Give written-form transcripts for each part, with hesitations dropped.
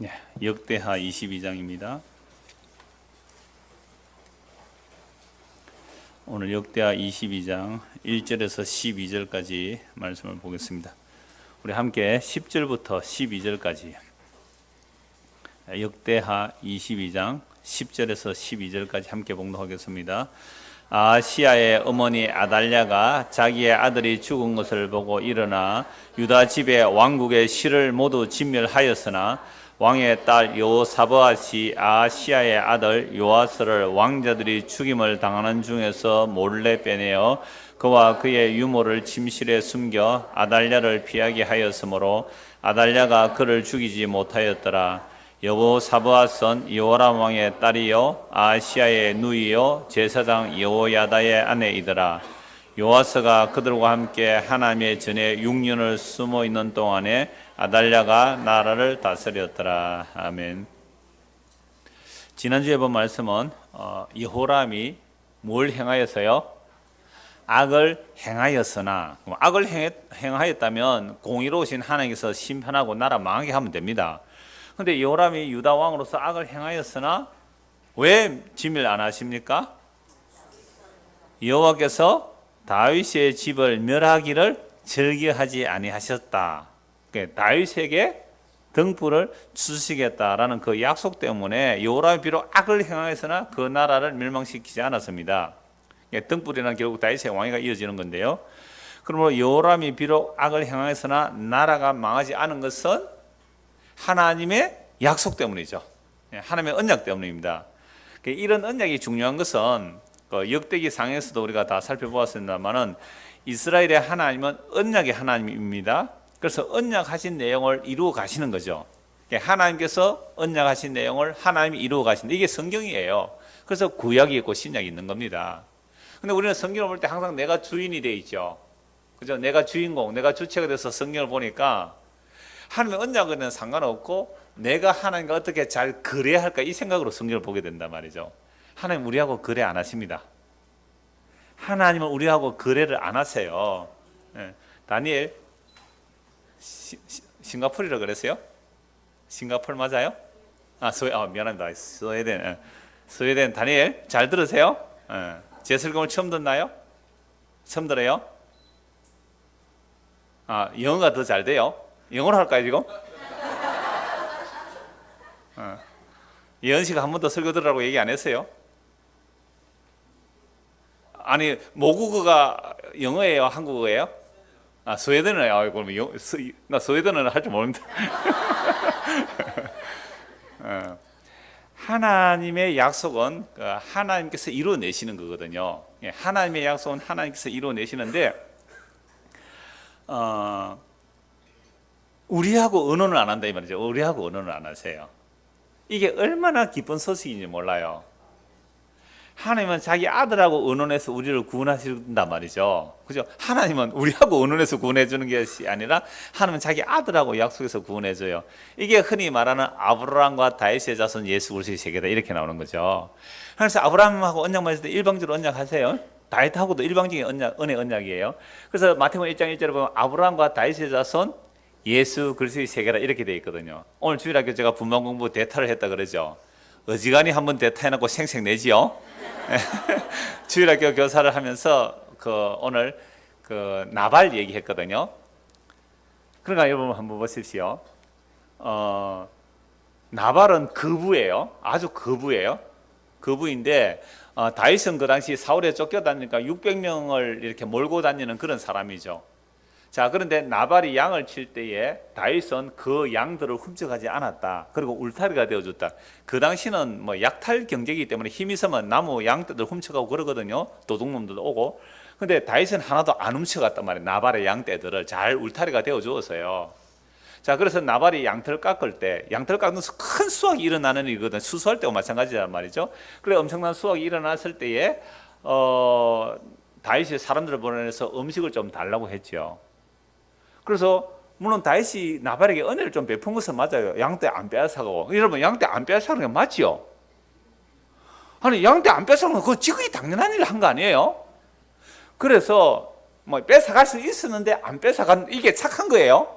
네, 역대하 22장입니다. 오늘 역대하 22장 1절에서 12절까지 말씀을 보겠습니다. 우리 함께 10절부터 12절까지 역대하 22장 10절에서 12절까지 함께 봉독하겠습니다. 아하시야의 어머니 아달랴가 자기의 아들이 죽은 것을 보고 일어나 유다 집의 왕국의 실을 모두 진멸하였으나 왕의 딸 여호사밧이 아하시야의 아들 요아스를 왕자들이 죽임을 당하는 중에서 몰래 빼내어 그와 그의 유모를 침실에 숨겨 아달랴를 피하게 하였으므로 아달랴가 그를 죽이지 못하였더라. 여호사밧은 여호람 왕의 딸이요 아하시야의 누이요 제사장 여호야다의 아내이더라. 요아스가 그들과 함께 하나님의 전에 6년을 숨어 있는 동안에 아달랴가 나라를 다스렸더라. 아멘. 지난주에 본 말씀은 여호람이 뭘 행하여서요? 악을 행하였으나, 악을 행하였다면 공의로우신 하나님께서 심판하고 나라 망하게 하면 됩니다. 그런데 여호람이 유다 왕으로서 악을 행하였으나 왜 진멸 안 하십니까? 여호와께서 다윗의 집을 멸하기를 즐겨하지 아니하셨다. 다윗에게 등불을 주시겠다라는 그 약속 때문에 여호람이 비록 악을 행하였으나 그 나라를 멸망시키지 않았습니다. 등불이란 결국 다윗의 왕위가 이어지는 건데요. 그러므로 여호람이 비록 악을 행하였으나 나라가 망하지 않은 것은 하나님의 약속 때문이죠. 하나님의 언약 때문입니다. 이런 언약이 중요한 것은 역대기 상에서도 우리가 다 살펴보았습니다만은 이스라엘의 하나님은 언약의 하나님입니다. 그래서 언약하신 내용을 이루어 가시는 거죠. 하나님께서 언약하신 내용을 하나님이 이루어 가신다. 이게 성경이에요. 그래서 구약이 있고 신약이 있는 겁니다. 근데 우리는 성경을 볼 때 항상 내가 주인이 되어 있죠. 그죠? 내가 주인공, 내가 주체가 돼서 성경을 보니까 하나님의 언약은 상관없고 내가 하나님과 어떻게 잘 거래해야 할까 이 생각으로 성경을 보게 된단 말이죠. 하나님 우리하고 거래 안 하십니다. 하나님은 우리하고 거래를 안 하세요. 다니엘 싱가포르라 그랬어요? 싱가포르 맞아요? 미안합니다. 스웨덴 다니엘 잘 들으세요? 제 설교를 처음 듣나요? 처음 들어요? 영어가 더 잘 돼요? 영어로 할까요 지금? 예언 씨가 한 번 더 설교 들으라고 얘기 안 했어요? 아니 모국어가 영어예요? 한국어예요? 스웨덴어요. 그러면 나 스웨덴어는 할 줄 모릅니다. 하나님의 약속은 하나님께서 이루어내시는 거거든요. 하나님의 약속은 하나님께서 이루어내시는데 우리하고 의논을 안 한다 이 말이죠. 우리하고 의논을 안 하세요. 이게 얼마나 기쁜 소식인지 몰라요. 하나님은 자기 아들하고 의논해서 우리를 구원하신단 말이죠. 그죠? 하나님은 우리하고 의논해서 구원해 주는 것이 아니라 하나님은 자기 아들하고 약속해서 구원해 줘요. 이게 흔히 말하는 아브라함과 다윗의 자손 예수 그리스도의 세계다 이렇게 나오는 거죠. 그래서 아브라함하고 언약 맺을 때 일방적으로 언약하세요. 다윗하고도 일방적인 은혜 언약이에요. 그래서 마태복음 1장 1절에 보면 아브라함과 다윗의 자손 예수 그리스도의 세계라 이렇게 되어 있거든요. 오늘 주일학교 제가 분만 공부 대타를 했다 그러죠. 어지간히 한번 대타해놓고 생색내지요. 주일학교 교사를 하면서 오늘 나발 얘기했거든요. 그러니까 여러분 한번 보십시오. 나발은 거부예요. 아주 거부예요. 거부인데 다윗은 그 당시 사울에 쫓겨다니니까 600명을 이렇게 몰고 다니는 그런 사람이죠. 자, 그런데 나발이 양을 칠 때에 다윗은 그 양들을 훔쳐가지 않았다. 그리고 울타리가 되어줬다. 그 당시는 약탈 경제이기 때문에 힘이 있으면 나무 양떼들 훔쳐가고 그러거든요. 도둑놈들도 오고. 근데 다윗은 하나도 안 훔쳐갔단 말이에요. 나발의 양떼들을 잘 울타리가 되어주었어요. 자, 그래서 나발이 양털 깎을 때, 양털 깎으면서 큰 수확이 일어나는 일이거든. 수수할 때와 마찬가지란 말이죠. 그래 엄청난 수확이 일어났을 때에 다윗이 사람들을 보내서 음식을 좀 달라고 했죠. 그래서 물론 다윗이 나발에게 은혜를 좀 베푼 것은 맞아요. 양떼 안 빼앗아가고. 여러분 양떼 안 빼앗아가는 게 맞지요? 아니 양떼 안 빼앗아가는 건 그거 지극히 당연한 일을 한 거 아니에요? 그래서 뺏어갈 수 있었는데 안 뺏어간 이게 착한 거예요?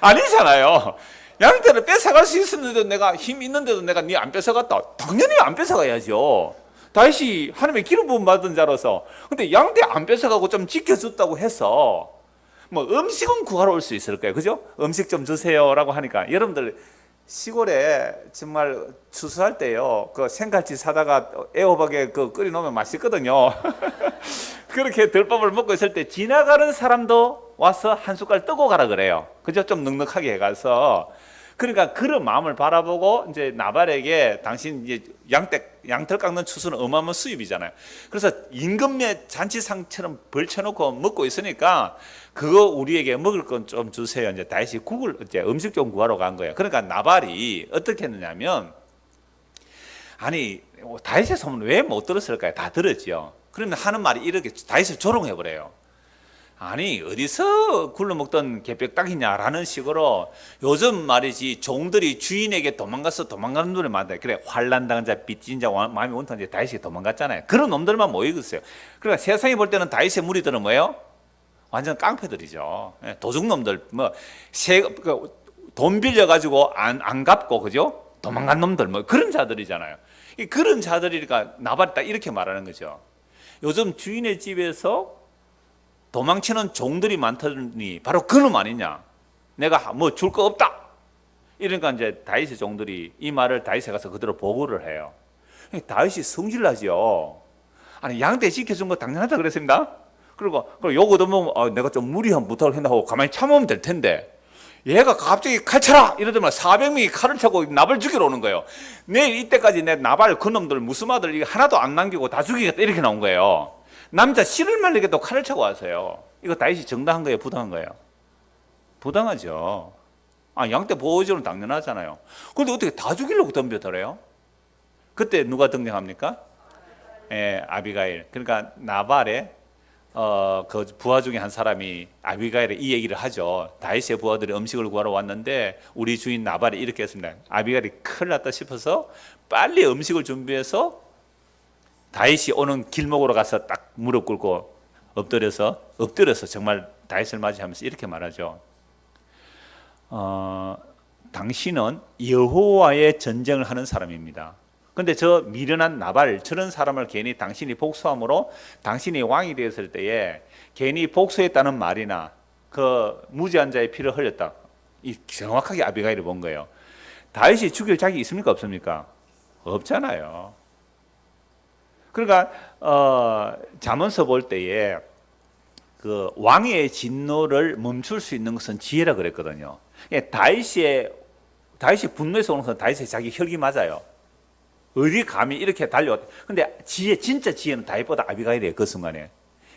아니잖아요. 양떼를 뺏어갈 수 있었는데도 내가 힘 있는데도 내가 네 안 뺏어갔다. 당연히 안 뺏어가야죠. 다윗이 하나님의 기름 부음 받은 자로서. 근데 양떼 안 뺏어가고 좀 지켜줬다고 해서 뭐 음식은 구하러 올 수 있을 거예요. 그죠? 음식 좀 주세요라고 하니까 여러분들 시골에 정말 추수할 때요, 그 생갈치 사다가 애호박에 그 끓여 놓으면 맛있거든요. 그렇게 들밥을 먹고 있을 때 지나가는 사람도 와서 한 숟갈 뜨고 가라 그래요. 그죠? 좀 넉넉하게 해가서. 그러니까 그런 마음을 바라보고 이제 나발에게 당신 이제 양털 깎는 추수는 어마어마한 수입이잖아요. 그래서 임금의 잔치상처럼 벌쳐놓고 먹고 있으니까 그거 우리에게 먹을 건 좀 주세요. 이제 다시 이제 음식 좀 구하러 간 거예요. 그러니까 나발이 어떻게 했느냐면, 아니 다윗의 소문 왜 못 들었을까요? 다 들었죠. 그러면 하는 말이 이렇게 다윗을 조롱해버려요. 아니 어디서 굴러먹던 개벽닭이냐라는 식으로, 요즘 말이지 종들이 주인에게 도망가서 도망가는 놈을 만나요. 그래, 환난당한 자, 빚진 자, 마음이 온탕한 자, 다윗이 도망갔잖아요. 그런 놈들만 모이고 있어요. 그러니까 세상이 볼 때는 다윗의 무리들은 뭐예요? 완전 깡패들이죠. 도둑놈들, 돈 빌려가지고 안 갚고, 그죠? 도망간 놈들, 그런 자들이잖아요. 그런 자들이니까 나발이 딱 이렇게 말하는 거죠. 요즘 주인의 집에서 도망치는 종들이 많더니 바로 그놈 아니냐? 내가 뭐 줄 거 없다. 이러니까 이제 다윗의 종들이 이 말을 다윗에 가서 그대로 보고를 해요. 다윗이 성질나죠. 아니 양떼 지켜준 거 당연하다 그랬습니다. 그리고 요거 얻으면 내가 좀 무리한 부탁을 했나 하고 가만히 참으면 될 텐데, 얘가 갑자기 칼 차라 이러더만 400명이 칼을 차고 나발 죽이러 오는 거예요. 내일 이때까지 내 나발 그놈들 무스마들 하나도 안 남기고 다 죽이겠다 이렇게 나온 거예요. 남자 씨를 말리게 또 칼을 차고 와서요. 이거 다윗이 정당한 거예요, 부당한 거예요? 부당하죠. 양떼 보호해주는 당연하잖아요. 그런데 어떻게 다 죽이려고 덤벼들어요? 그때 누가 등장합니까? 아비가일. 그러니까 나발의 그 부하 중에 한 사람이 아비가일에 이 얘기를 하죠. 다윗의 부하들이 음식을 구하러 왔는데 우리 주인 나발이 이렇게 했습니다. 아비가일이 큰일 났다 싶어서 빨리 음식을 준비해서 다윗이 오는 길목으로 가서 딱 무릎 꿇고 엎드려서 정말 다윗을 맞이하면서 이렇게 말하죠. 당신은 여호와의 전쟁을 하는 사람입니다. 그런데 저 미련한 나발, 저런 사람을 괜히 당신이 복수함으로 당신이 왕이 되었을 때에 괜히 복수했다는 말이나 그 무지한 자의 피를 흘렸다, 이 정확하게 아비가일이 본 거예요. 다윗이 죽일 자격이 있습니까 없습니까? 없잖아요. 그러니까 잠언서 볼 때에 그 왕의 진노를 멈출 수 있는 것은 지혜라 그랬거든요. 다윗이 분노해서 오는 것은 다윗의 자기 혈기 맞아요. 어디 감히 이렇게 달려왔다. 근데 진짜 지혜는 다윗보다 아비가일이에요. 그 순간에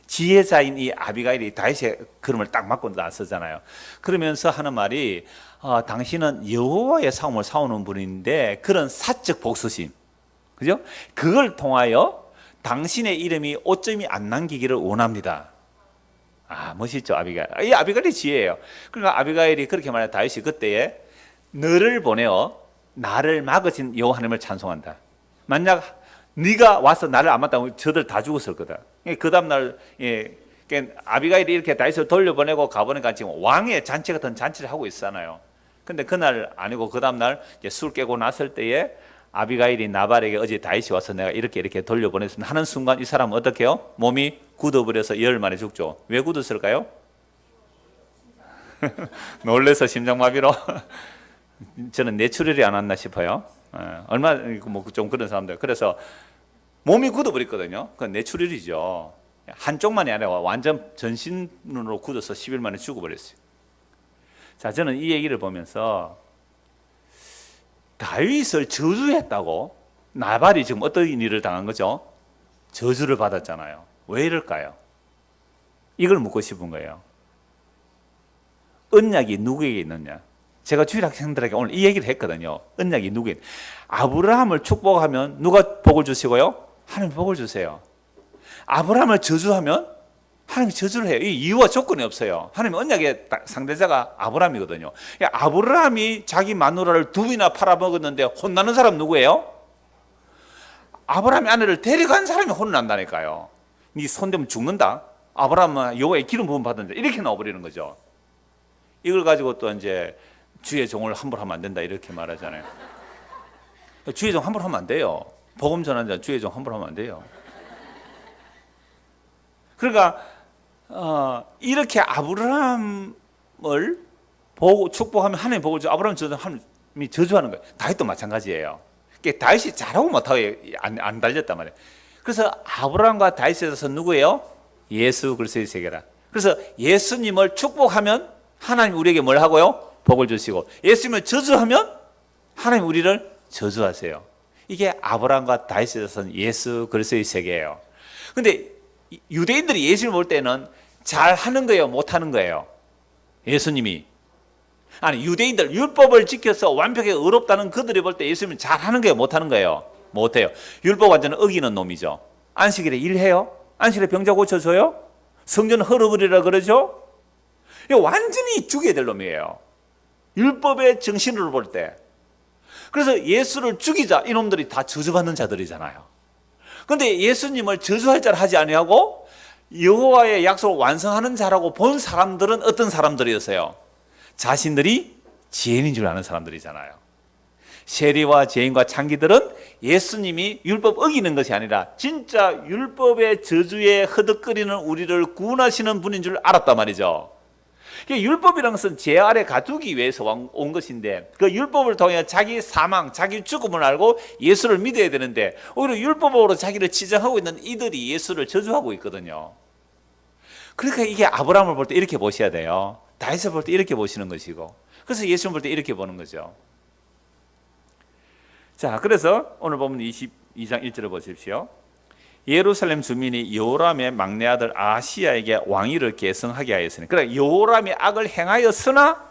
지혜자인 이 아비가일이 다윗의 걸음을 딱 맞고 나서잖아요. 그러면서 하는 말이 당신은 여호와의 싸움을 싸우는 분인데 그런 사적 복수심, 그죠? 그걸 통하여 당신의 이름이 오점이 안 남기기를 원합니다. 멋있죠, 아비가일. 이 아비가일이 지혜예요. 그러니까 아비가일이 그렇게 말해. 다윗이 그때에 너를 보내어 나를 막으신 여호와 하나님을 찬송한다. 만약 네가 와서 나를 안 맞다면 저들 다 죽었을 거다. 그 다음날 아비가일이 이렇게 다윗을 돌려보내고 가보니까 지금 왕의 잔치 같은 잔치를 하고 있잖아요. 근데 그날 아니고 그 다음날 술 깨고 났을 때에 아비가일이 나발에게 어제 다윗이 와서 내가 이렇게 돌려보냈으면 하는 순간 이 사람은 어떻게 해요? 몸이 굳어버려서 열흘 만에 죽죠. 왜 굳었을까요? 놀래서 심장마비로. 저는 뇌출혈이 안 왔나 싶어요. 얼마 좀 그런 사람들. 그래서 몸이 굳어버렸거든요. 그건 뇌출혈이죠. 한쪽만이 아니라 완전 전신으로 굳어서 10일 만에 죽어버렸어요. 자, 저는 이 얘기를 보면서 다윗을 저주했다고 나발이 지금 어떤 일을 당한 거죠? 저주를 받았잖아요. 왜 이럴까요? 이걸 묻고 싶은 거예요. 언약이 누구에게 있느냐? 제가 주일 학생들에게 오늘 이 얘기를 했거든요. 언약이 누구에게? 아브라함을 축복하면 누가 복을 주시고요? 하나님 복을 주세요. 아브라함을 저주하면 하나님이 저주를 해요. 이 이유와 조건이 없어요. 하나님의 언약의 상대자가 아브라함이거든요. 아브라함이 자기 마누라를 2이나 팔아먹었는데 혼나는 사람 누구예요? 아브라함의 아내를 데려간 사람이 혼난다니까요. 네 손대면 죽는다. 아브라함은 여호와의 기름 부음 받는다. 이렇게 나와버리는 거죠. 이걸 가지고 또 이제 주의 종을 함부로 하면 안 된다 이렇게 말하잖아요. 주의 종 함부로 하면 안 돼요. 복음 전하는 자 주의 종 함부로 하면 안 돼요. 그러니까 이렇게 아브라함을 보고 축복하면 하나님 복을 줘. 아브라함 하나님이 저주하는 거예요. 다윗도 마찬가지예요. 그러니까 다윗이 잘하고 못하고 안 달렸단 말이에요. 그래서 아브라함과 다윗에서 누구예요? 예수 그리스도의 세계라. 그래서 예수님을 축복하면 하나님 우리에게 뭘 하고요? 복을 주시고, 예수님을 저주하면 하나님 우리를 저주하세요. 이게 아브라함과 다윗에서는 예수 그리스도의 세계예요. 근데 유대인들이 예수님을 볼 때는 잘하는 거예요, 못하는 거예요? 예수님이. 아니, 유대인들 율법을 지켜서 완벽하게 의롭다는 그들이 볼 때 예수님은 잘하는 거예요, 못하는 거예요? 못해요. 율법 완전히 어기는 놈이죠. 안식일에 일해요? 안식일에 병자 고쳐줘요? 성전 헐어버리라 그러죠? 이거 완전히 죽여야 될 놈이에요, 율법의 정신으로 볼 때. 그래서 예수를 죽이자, 이놈들이 다 저주받는 자들이잖아요. 그런데 예수님을 저주할 자를 하지 아니하고 여호와의 약속을 완성하는 자라고 본 사람들은 어떤 사람들이었어요? 자신들이 죄인인 줄 아는 사람들이잖아요. 세리와 죄인과 창기들은 예수님이 율법 어기는 것이 아니라 진짜 율법의 저주에 허덕거리는 우리를 구원하시는 분인 줄 알았단 말이죠. 율법이라는 것은 죄 아래 가두기 위해서 온 것인데, 그 율법을 통해 자기 사망, 자기 죽음을 알고 예수를 믿어야 되는데, 오히려 율법으로 자기를 치장하고 있는 이들이 예수를 저주하고 있거든요. 그러니까 이게 아브라함을 볼 때 이렇게 보셔야 돼요. 다윗을 볼 때 이렇게 보시는 것이고, 그래서 예수를 볼 때 이렇게 보는 거죠. 자, 그래서 오늘 보면 22장 1절을 보십시오. 예루살렘 주민이 여호람의 막내 아들 아하시야에게 왕위를 계승하게 하였으니, 그러니까 여호람이 악을 행하였으나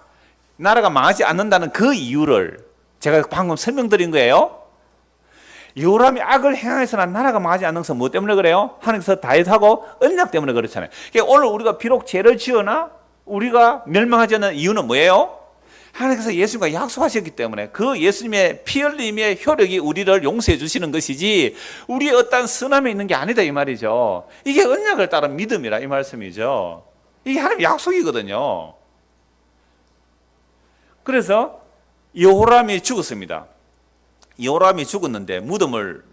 나라가 망하지 않는다는 그 이유를 제가 방금 설명드린 거예요. 여호람이 악을 행하였으나 나라가 망하지 않는 것은 뭐 때문에 그래요? 하나님께서 다윗하고 언약 때문에 그렇잖아요. 그러니까 오늘 우리가 비록 죄를 지으나 우리가 멸망하지 않는 이유는 뭐예요? 하나님께서 예수님과 약속하셨기 때문에 그 예수님의 피 흘림의 효력이 우리를 용서해 주시는 것이지 우리의 어떤 선함에 있는 게 아니다 이 말이죠. 이게 언약을 따른 믿음이라 이 말씀이죠. 이게 하나님의 약속이거든요. 그래서 여호람이 죽었습니다. 여호람이 죽었는데 무덤을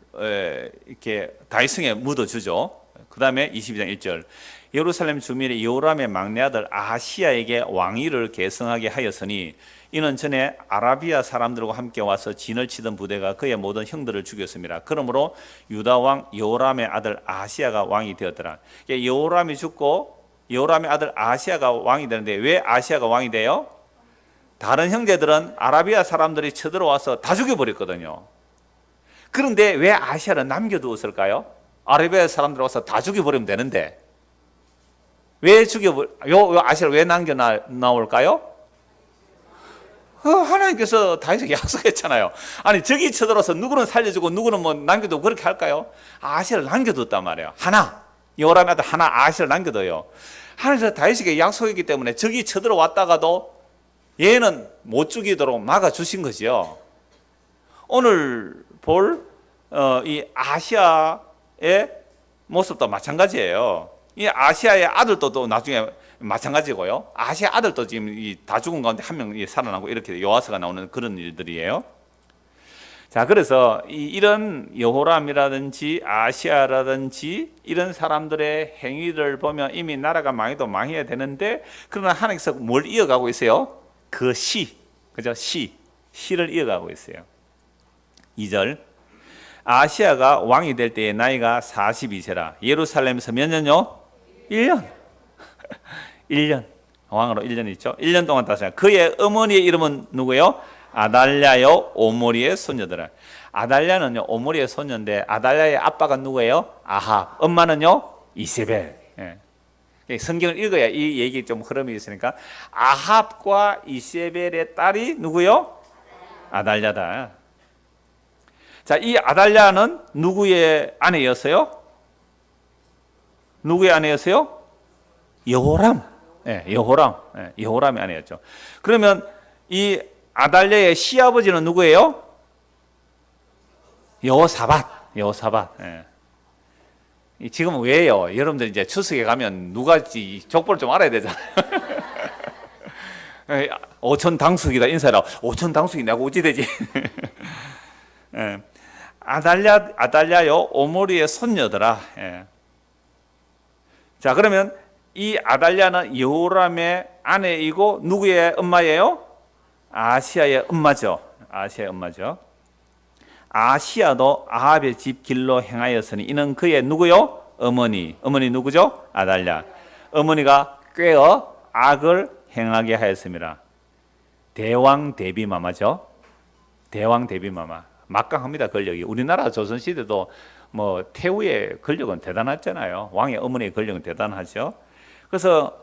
이렇게 다윗성에 묻어주죠. 그 다음에 22장 1절, 예루살렘 주민이 여호람의 막내 아들 아하시야에게 왕위를 계승하게 하였으니 이는 전에 아라비아 사람들과 함께 와서 진을 치던 부대가 그의 모든 형들을 죽였습니다. 그러므로 유다 왕 여호람의 아들 아하시야가 왕이 되었더라. 여호람이 죽고 여호람의 아들 아하시야가 왕이 되는데 왜 아하시야가 왕이 돼요? 다른 형제들은 아라비아 사람들이 쳐들어와서 다 죽여버렸거든요. 그런데 왜 아하시야를 남겨두었을까요? 아라비아 사람들 와서 다 죽여버리면 되는데 왜 아하시야를 왜 남겨 나올까요? 하나님께서 다윗에게 약속했잖아요. 아니, 저기 쳐들어서 누구는 살려주고 누구는 뭐 남겨두고 그렇게 할까요? 아하시야를 남겨뒀단 말이에요. 여호람의 아들 하나 아하시야를 남겨둬요. 하나님께서 다윗에게 약속했기 때문에 저기 쳐들어왔다가도 얘는 못 죽이도록 막아주신 거죠. 오늘 볼 이 아하시야의 모습도 마찬가지예요. 이 아하시야의 아들도 또 나중에 마찬가지고요. 아하시야 아들도 지금 다 죽은 가운데 한 명 살아나고 이렇게 요아서가 나오는 그런 일들이에요. 자, 그래서 이런 여호람이라든지 아하시야라든지 이런 사람들의 행위를 보면 이미 나라가 망해도 망해야 되는데, 그러나 하나님께서 뭘 이어가고 있어요? 그 그죠? 시를 이어가고 있어요. 2절, 아하시야가 왕이 될 때의 나이가 42세라. 예루살렘에서 몇 년요? 1년. 1년. 왕으로 1년 있죠. 1년 동안 다스려. 그의 어머니의 이름은 누구예요? 아달랴요 오므리의 손녀들아. 아달랴는요 오므리의 손녀인데 아달랴의 아빠가 누구예요? 아합. 엄마는요 이세벨. 예. 성경을 읽어야 이 얘기 좀 흐름이 있으니까 아합과 이세벨의 딸이 누구요? 아달랴다. 자, 이 아달랴는 누구의 아내였어요? 누구의 아내였어요? 여호람. 예, 여호람의 아내였죠. 그러면 이 아달랴의 시아버지는 누구예요? 여호사밧. 예. 지금 왜요? 여러분들 이제 추석에 가면 누가 족보를 좀 알아야 되잖아요. 오천 당숙이다 인사라. 오천 당숙이 내가 어찌 되지? 예. 아달랴요 오므리의 손녀더라. 예. 자, 그러면 이 아달랴는 여호람의 아내이고 누구의 엄마예요? 아시야의 엄마죠. 아시야의 엄마죠. 아시야도 아합의 집 길로 행하였으니 이는 그의 누구요? 어머니. 어머니 누구죠? 아달랴. 어머니가 꾀어 악을 행하게 하였습니다. 대왕 대비마마죠. 대왕 대비마마. 막강합니다, 권력이. 우리나라 조선시대도 뭐 태후의 권력은 대단했잖아요. 왕의 어머니의 권력은 대단하죠. 그래서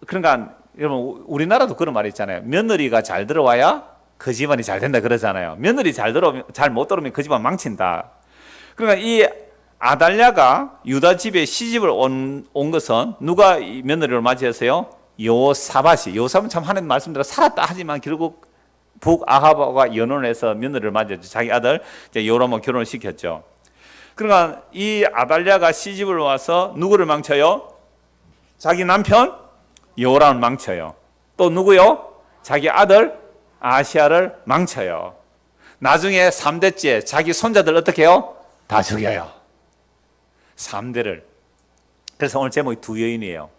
그러니까 여러분 우리나라도 그런 말이 있잖아요. 며느리가 잘 들어와야 그 집안이 잘 된다 그러잖아요. 며느리 잘 못 들어오면 그 집안 망친다. 그러니까 이 아달랴가 유다 집에 시집을 온 것은 누가 이 며느리를 맞이했어요? 여호사밧이. 여호사밧은 참 하나님 말씀대로 살았다 하지만 결국 북아합과 연혼을 해서 며느리를 맞이했죠. 자기 아들 요람하고 결혼을 시켰죠. 그러니까 이 아달랴가 시집을 와서 누구를 망쳐요? 자기 남편 요람을 망쳐요. 또 누구요? 자기 아들 아시야를 망쳐요. 나중에 3대째 자기 손자들 어떻게 해요? 다 죽여요. 3대를. 그래서 오늘 제목이 두 여인이에요.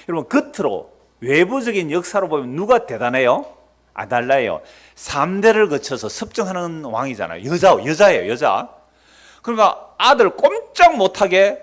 여러분 겉으로 외부적인 역사로 보면 누가 대단해요? 아달랴예요. 3대를 거쳐서 섭정하는 왕이잖아요. 여자예요, 여자. 그러니까 아들 꼼짝 못하게,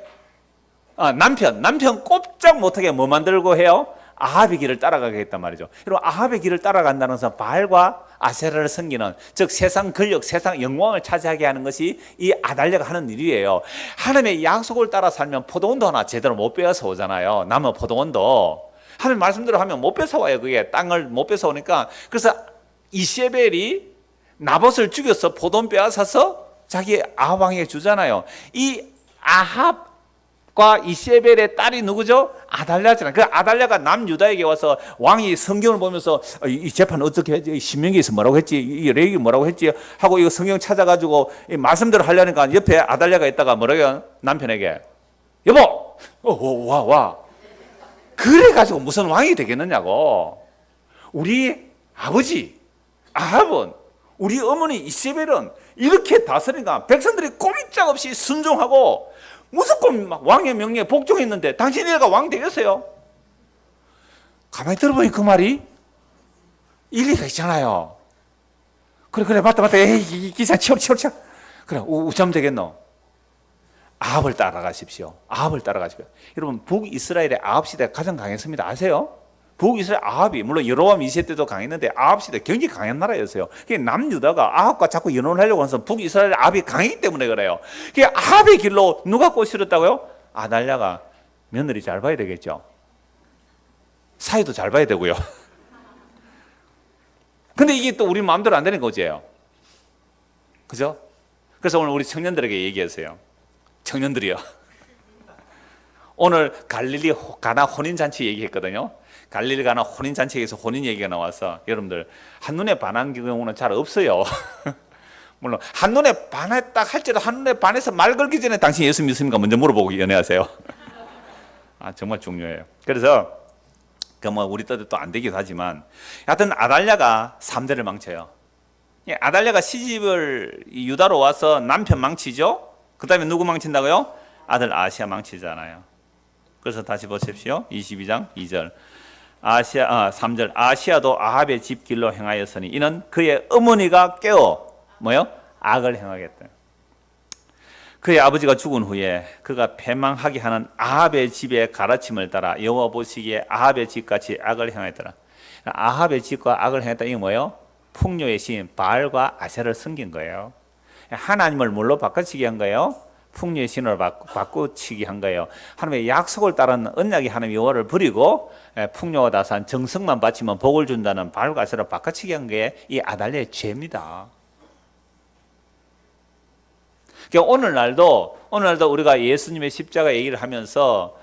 남편 꼼짝 못하게 뭐 만들고 해요? 아합의 길을 따라가게 했단 말이죠. 여러분 아합의 길을 따라간다는 것은 바알과 아세라를 섬기는, 즉 세상 권력, 세상 영광을 차지하게 하는 것이 이 아달랴가 하는 일이에요. 하나님의 약속을 따라 살면 포도원도 하나 제대로 못 빼앗아 오잖아요. 남은 포도원도 하나님 말씀대로 하면 못 뺏어와요. 그게 땅을 못 뺏어오니까. 그래서 이세벨이 나봇을 죽여서 포도원 빼앗아서 자기 아합 왕에게 주잖아요. 이 아합과 이세벨의 딸이 누구죠? 아달랴잖아요. 그 아달랴가 남유다에게 와서 왕이 성경을 보면서 이 재판 어떻게 했지? 신명기에서 뭐라고 했지? 이 레위기 뭐라고 했지? 하고 이거 성경 찾아가지고 이 말씀대로 하려니까 옆에 아달랴가 있다가 뭐라고 해요? 남편에게 여보, 와. 그래가지고 무슨 왕이 되겠느냐고. 우리 아버지 아합은, 우리 어머니 이세벨은 이렇게 다스리니까 백성들이 꼼짝없이 순종하고 무조건 왕의 명령에 복종했는데 당신이가 왕 되겠어요? 가만히 들어보니 그 말이 일리가 있잖아요. 그래 맞다. 에이 기사 치워. 그래 우참 되겠노? 아합을 따라가십시오. 여러분 북이스라엘의 아합 시대가 가장 강했습니다. 아세요? 북이스라엘 아합이, 물론 여로보암 2세 때도 강했는데 아합 시대 굉장히 강한 나라였어요. 남유다가 아합과 자꾸 연혼을 하려고 해서 북이스라엘 아합이 강했기 때문에 그래요. 아합의 길로 누가 꼬시렸다고요? 아달랴가 며느리 잘 봐야 되겠죠. 사이도 잘 봐야 되고요. 근데 이게 또 우리 마음대로 안 되는 거지요. 그죠? 그래서 오늘 우리 청년들에게 얘기했어요. 청년들이요. 오늘 갈릴리 가나 혼인잔치 얘기했거든요. 갈릴리 가나 혼인잔치에서 혼인 얘기가 나와서 여러분들 한눈에 반한 경우는 잘 없어요. 물론 한눈에 반했다 할지라도 한눈에 반해서 말 걸기 전에 당신 예수 믿습니까? 먼저 물어보고 연애하세요. 정말 중요해요. 그래서 우리 때도 또 안 되기도 하지만 하여튼 아달랴가 3대를 망쳐요. 아달랴가 시집을 유다로 와서 남편 망치죠. 그 다음에 누구 망친다고요? 아들 아시야 망치잖아요. 그래서 다시 보십시오. 22장 2절 3절 아시야도 아합의 집 길로 행하였으니 이는 그의 어머니가 깨어 악을 행하겠다. 그의 아버지가 죽은 후에 그가 패망하게 하는 아합의 집의 가르침을 따라 여호와 보시기에 아합의 집같이 악을 행하였더라. 아합의 집과 악을 행했다. 이게 뭐예요? 풍요의 신 바알과 아세라를 섬긴 거예요. 하나님을 뭘로 바꿔치기 한 거예요? 풍요의 신을 바꿔치기 한 거예요. 하나님의 약속을 따르는 언약의 하나님 여호와를 버리고 풍요와 다산 정성만 바치면 복을 준다는 바알과 아세라를 바꿔치기 한 게 이 아달랴의 죄입니다. 그러니까 오늘날도 우리가 예수님의 십자가 얘기를 하면서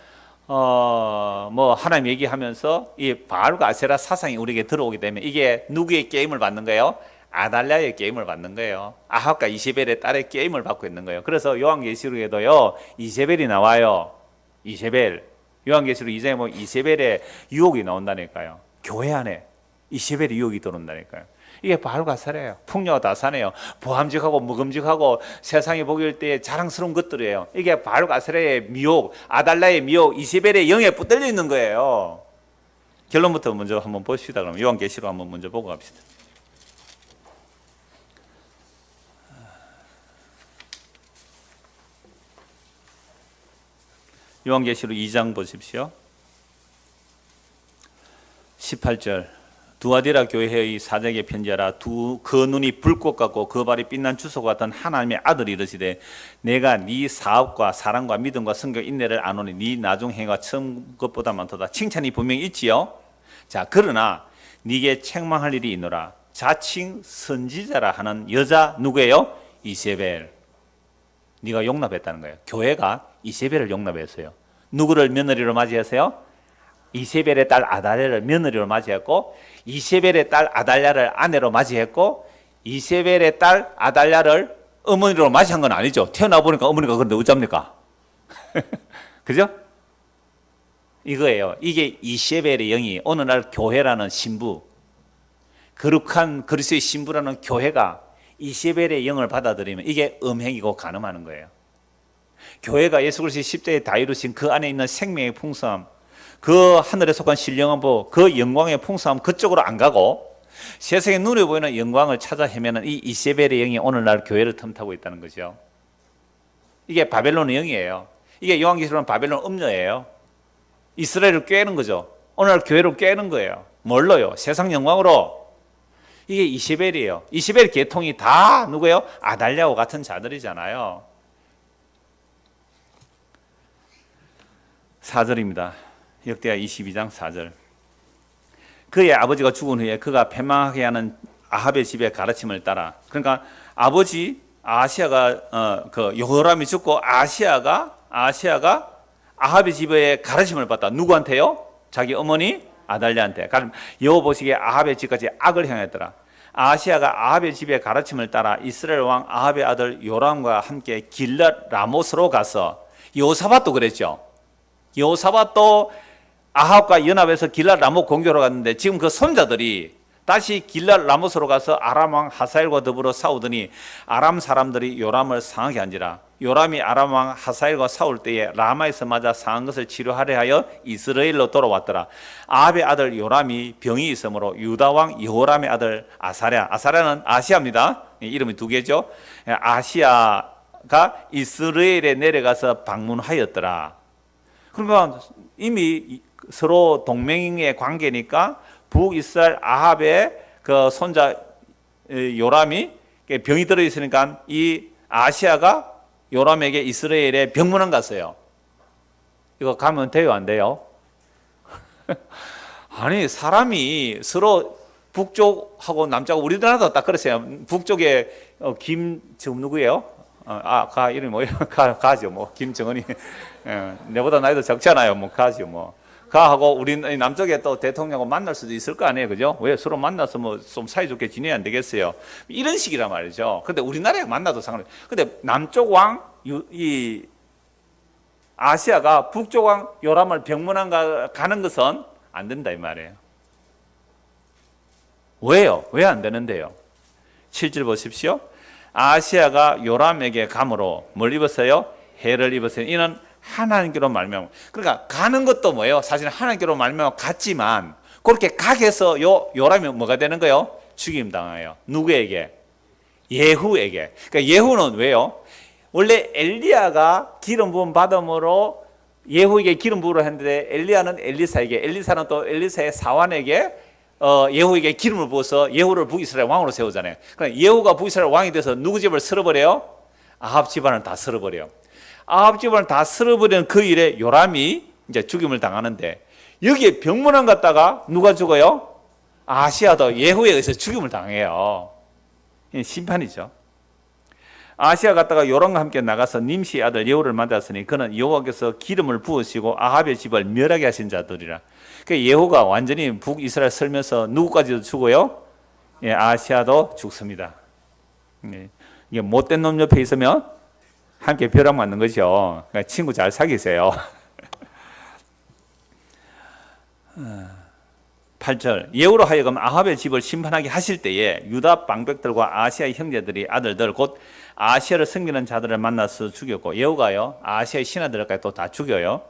하나님 얘기하면서 이 바알과 아세라 사상이 우리에게 들어오기 때문에 이게 누구의 게임을 받는 거예요? 아달랴의 게임을 받는 거예요. 아합과 이세벨의 딸의 게임을 받고 있는 거예요. 그래서 요한계시록에도요 이세벨이 나와요. 이세벨. 요한계시록 2장에 보면 이세벨의 유혹이 나온다니까요. 교회 안에 이세벨의 유혹이 들어온다니까요. 이게 바알과 아세라예요. 풍요와 다산이에요. 보함직하고 먹음직하고 세상에 보길 때 자랑스러운 것들이에요. 이게 바알과 아세라의 미혹, 아달라의 미혹, 이세벨의 영에 붙들려 있는 거예요. 결론부터 먼저 한번 보십시다. 그럼 요한계시록 한번 먼저 보고 갑시다. 요한계시록 2장 보십시오. 18절 두아디라 교회의 사자에게 편지하라. 그 눈이 불꽃 같고 그 발이 빛난 주소 같은 하나님의 아들이 이르시되 내가 네 사업과 사랑과 믿음과 성경 인내를 아노니 네 나중 행위가 처음 것보다 많도다. 칭찬이 분명히 있지요. 자, 그러나 네게 책망할 일이 있노라. 자칭 선지자라 하는 여자 누구예요? 이세벨. 네가 용납했다는 거예요. 교회가 이세벨을 용납했어요. 누구를 며느리로 맞이했어요? 이세벨의 딸 아달랴를 며느리로 맞이했고, 이세벨의 딸 아달랴를 아내로 맞이했고, 이세벨의 딸 아달랴를 어머니로 맞이한 건 아니죠. 태어나 보니까 어머니가 그런데 어쩝니까? 그죠? 이거예요. 이게 이세벨의 영이 어느 날 교회라는 신부, 거룩한 그리스도의 신부라는 교회가 이세벨의 영을 받아들이면 이게 음행이고 간음하는 거예요. 교회가 예수 그리스도의 십자가에 다 이루신 그 안에 있는 생명의 풍성함, 그 하늘에 속한 신령한 법, 그 영광의 풍성함 그쪽으로 안 가고 세상에 눈에 보이는 영광을 찾아 헤매는 이 이세벨의 영이 오늘날 교회를 틈타고 있다는 거죠. 이게 바벨론의 영이에요. 이게 요한계시록은 바벨론 음녀예요. 이스라엘을 꿰는 거죠. 오늘날 교회를 꿰는 거예요. 뭘로요? 세상 영광으로. 이게 이세벨이에요. 이세벨 계통이 다 누구예요? 아달랴와 같은 자들이잖아요. 4절입니다. 역대하 22장 4절. 그의 아버지가 죽은 후에 그가 패망하게 하는 아합의 집의 가르침을 따라, 그러니까 아버지 아시아가 그 여호람이 죽고 아시아가 아합의 집의 가르침을 받다. 누구한테요? 자기 어머니 아달랴한테. 여호 보시기에 아합의 집까지 악을 행했더라. 아시아가 아합의 집의 가르침을 따라 이스라엘 왕 아합의 아들 요람과 함께 길랏 라모스로 가서, 여호사밧도 그랬죠. 여호사밧도 아합과 연합해서 길랏 라못 공격하러 갔는데 지금 그 손자들이 다시 길랏 라못으로 가서 아람 왕 하사엘과 더불어 싸우더니 아람 사람들이 요람을 상하게 한지라. 요람이 아람 왕 하사엘과 싸울 때에 라마에서 맞아 상한 것을 치료하려 하여 이스라엘로 돌아왔더라. 아합의 아들 요람이 병이 있으므로 유다 왕 여호람의 아들 아사랴는 아시아입니다. 이름이 두 개죠. 아시아가 이스라엘에 내려가서 방문하였더라. 그러니까 이미 서로 동맹의 관계니까 북이스라엘 아합의 그 손자 요람이 병이 들어 있으니까 이 아시아가 요람에게 이스라엘에 병문안 갔어요. 이거 가면 돼요, 안 돼요? 아니, 사람이 서로 북쪽하고 남쪽하고 우리나라도 딱 그랬어요. 북쪽에 지금 누구예요? 가 이름이 뭐예요? 가죠, 뭐 김정은이. 내보다 나이도 적잖아요. 뭐 가죠, 뭐. 가하고 우리 남쪽에 또 대통령하고 만날 수도 있을 거 아니에요, 그죠? 왜 서로 만나서 뭐 좀 사이좋게 지내야 안 되겠어요? 이런 식이란 말이죠. 근데 우리나라에 만나도 상관없어요. 근데 남쪽 왕 이 아시아가 북쪽 왕 요람을 병문안 가는 것은 안 된다 이 말이에요. 왜요? 왜 안 되는데요? 7절 보십시오. 아시아가 요람에게 감으로 뭘 입었어요? 해를 입었어요. 이는 하나님께로 말미암아. 그러니까 가는 것도 뭐예요? 사실 하나님께로 말미암아 갔지만 그렇게 가게서 요람이 뭐가 되는 거예요? 죽임 당해요. 누구에게? 예후에게. 그러니까 예후는 왜요? 원래 엘리야가 기름 부음 받음으로 예후에게 기름 부으러 했는데 엘리야는 엘리사에게, 엘리사는 또 엘리사의 사환에게 예후에게 기름을 부어서 예후를 북이스라엘 왕으로 세우잖아요. 그러니까 예후가 북이스라엘 왕이 돼서 누구 집을 쓸어버려요? 아합 집안을 다 쓸어버려요. 아합 집안을 다 쓸어버리는 그 일에 요람이 이제 죽임을 당하는데, 여기에 병문안 갔다가 누가 죽어요? 아시아도 예후에 의해서 죽임을 당해요. 심판이죠. 아시아 갔다가 요람과 함께 나가서 님시 아들 예후를 만났으니 그는 여호와께서 기름을 부으시고 아합의 집을 멸하게 하신 자들이라. 그러니까 예후가 완전히 북이스라엘 설면서 누구까지도 죽어요? 예, 아시아도 죽습니다. 이게 못된 놈 옆에 있으면 함께 벼락 맞는 거죠. 그러니까 친구 잘 사귀세요. 8절 예후로 하여금 아합의 집을 심판하게 하실 때에 유다 방백들과 아시아의 형제들이 아들들 곧 아시아를 섬기는 자들을 만나서 죽였고 예후가요 아시아의 신하들까지 또 다 죽여요.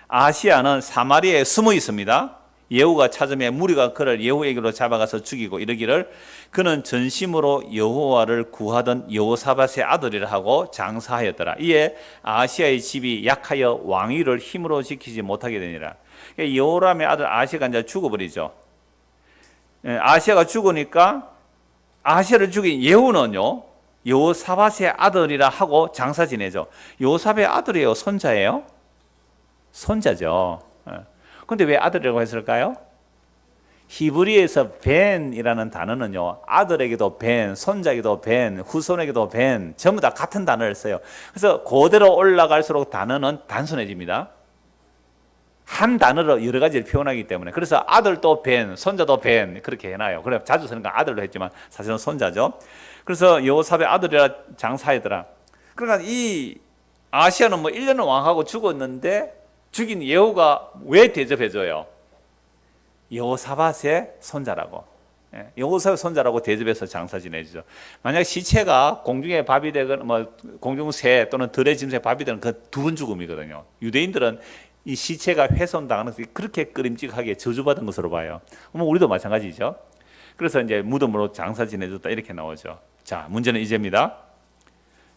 아시아는 사마리아에 숨어 있습니다. 예후가 찾으며 무리가 그를 예후에게로 잡아가서 죽이고 이르기를 그는 전심으로 여호와를 구하던 여호사밧의 아들이라 하고 장사하였더라. 이에 아시아의 집이 약하여 왕위를 힘으로 지키지 못하게 되니라. 여호람의 아들 아시아가 이제 죽어버리죠. 아시아가 죽으니까 아시아를 죽인 예후는요 여호사밧의 아들이라 하고 장사 지내죠. 여호사밧의 아들이에요, 손자예요? 손자죠. 근데 왜 아들이라고 했을까요? 히브리에서 벤이라는 단어는요 아들에게도 벤, 손자에게도 벤, 후손에게도 벤 전부 다 같은 단어를 써요. 그래서 그대로 올라갈수록 단어는 단순해집니다. 한 단어로 여러 가지를 표현하기 때문에. 그래서 아들도 벤, 손자도 벤 그렇게 해놔요. 그래 자주 쓰는 건 아들로 했지만 사실은 손자죠. 그래서 여호사밧 아들이라 장사하더라. 그러니까 이 아시아는 뭐 1년을 왕하고 죽었는데 죽인 예후가 왜 대접해줘요? 여호사밧의 손자라고. 여호사밧의 손자라고 대접해서 장사 지내죠. 만약 시체가 공중에 밥이 되거나 뭐 공중새 또는 들의 짐승의 밥이 되는 그 두 번 죽음이거든요. 유대인들은 이 시체가 훼손당하는 것이 그렇게 끄림직하게 저주받은 것으로 봐요. 뭐 우리도 마찬가지죠. 그래서 이제 무덤으로 장사 지내줬다 이렇게 나오죠. 자, 문제는 이제입니다.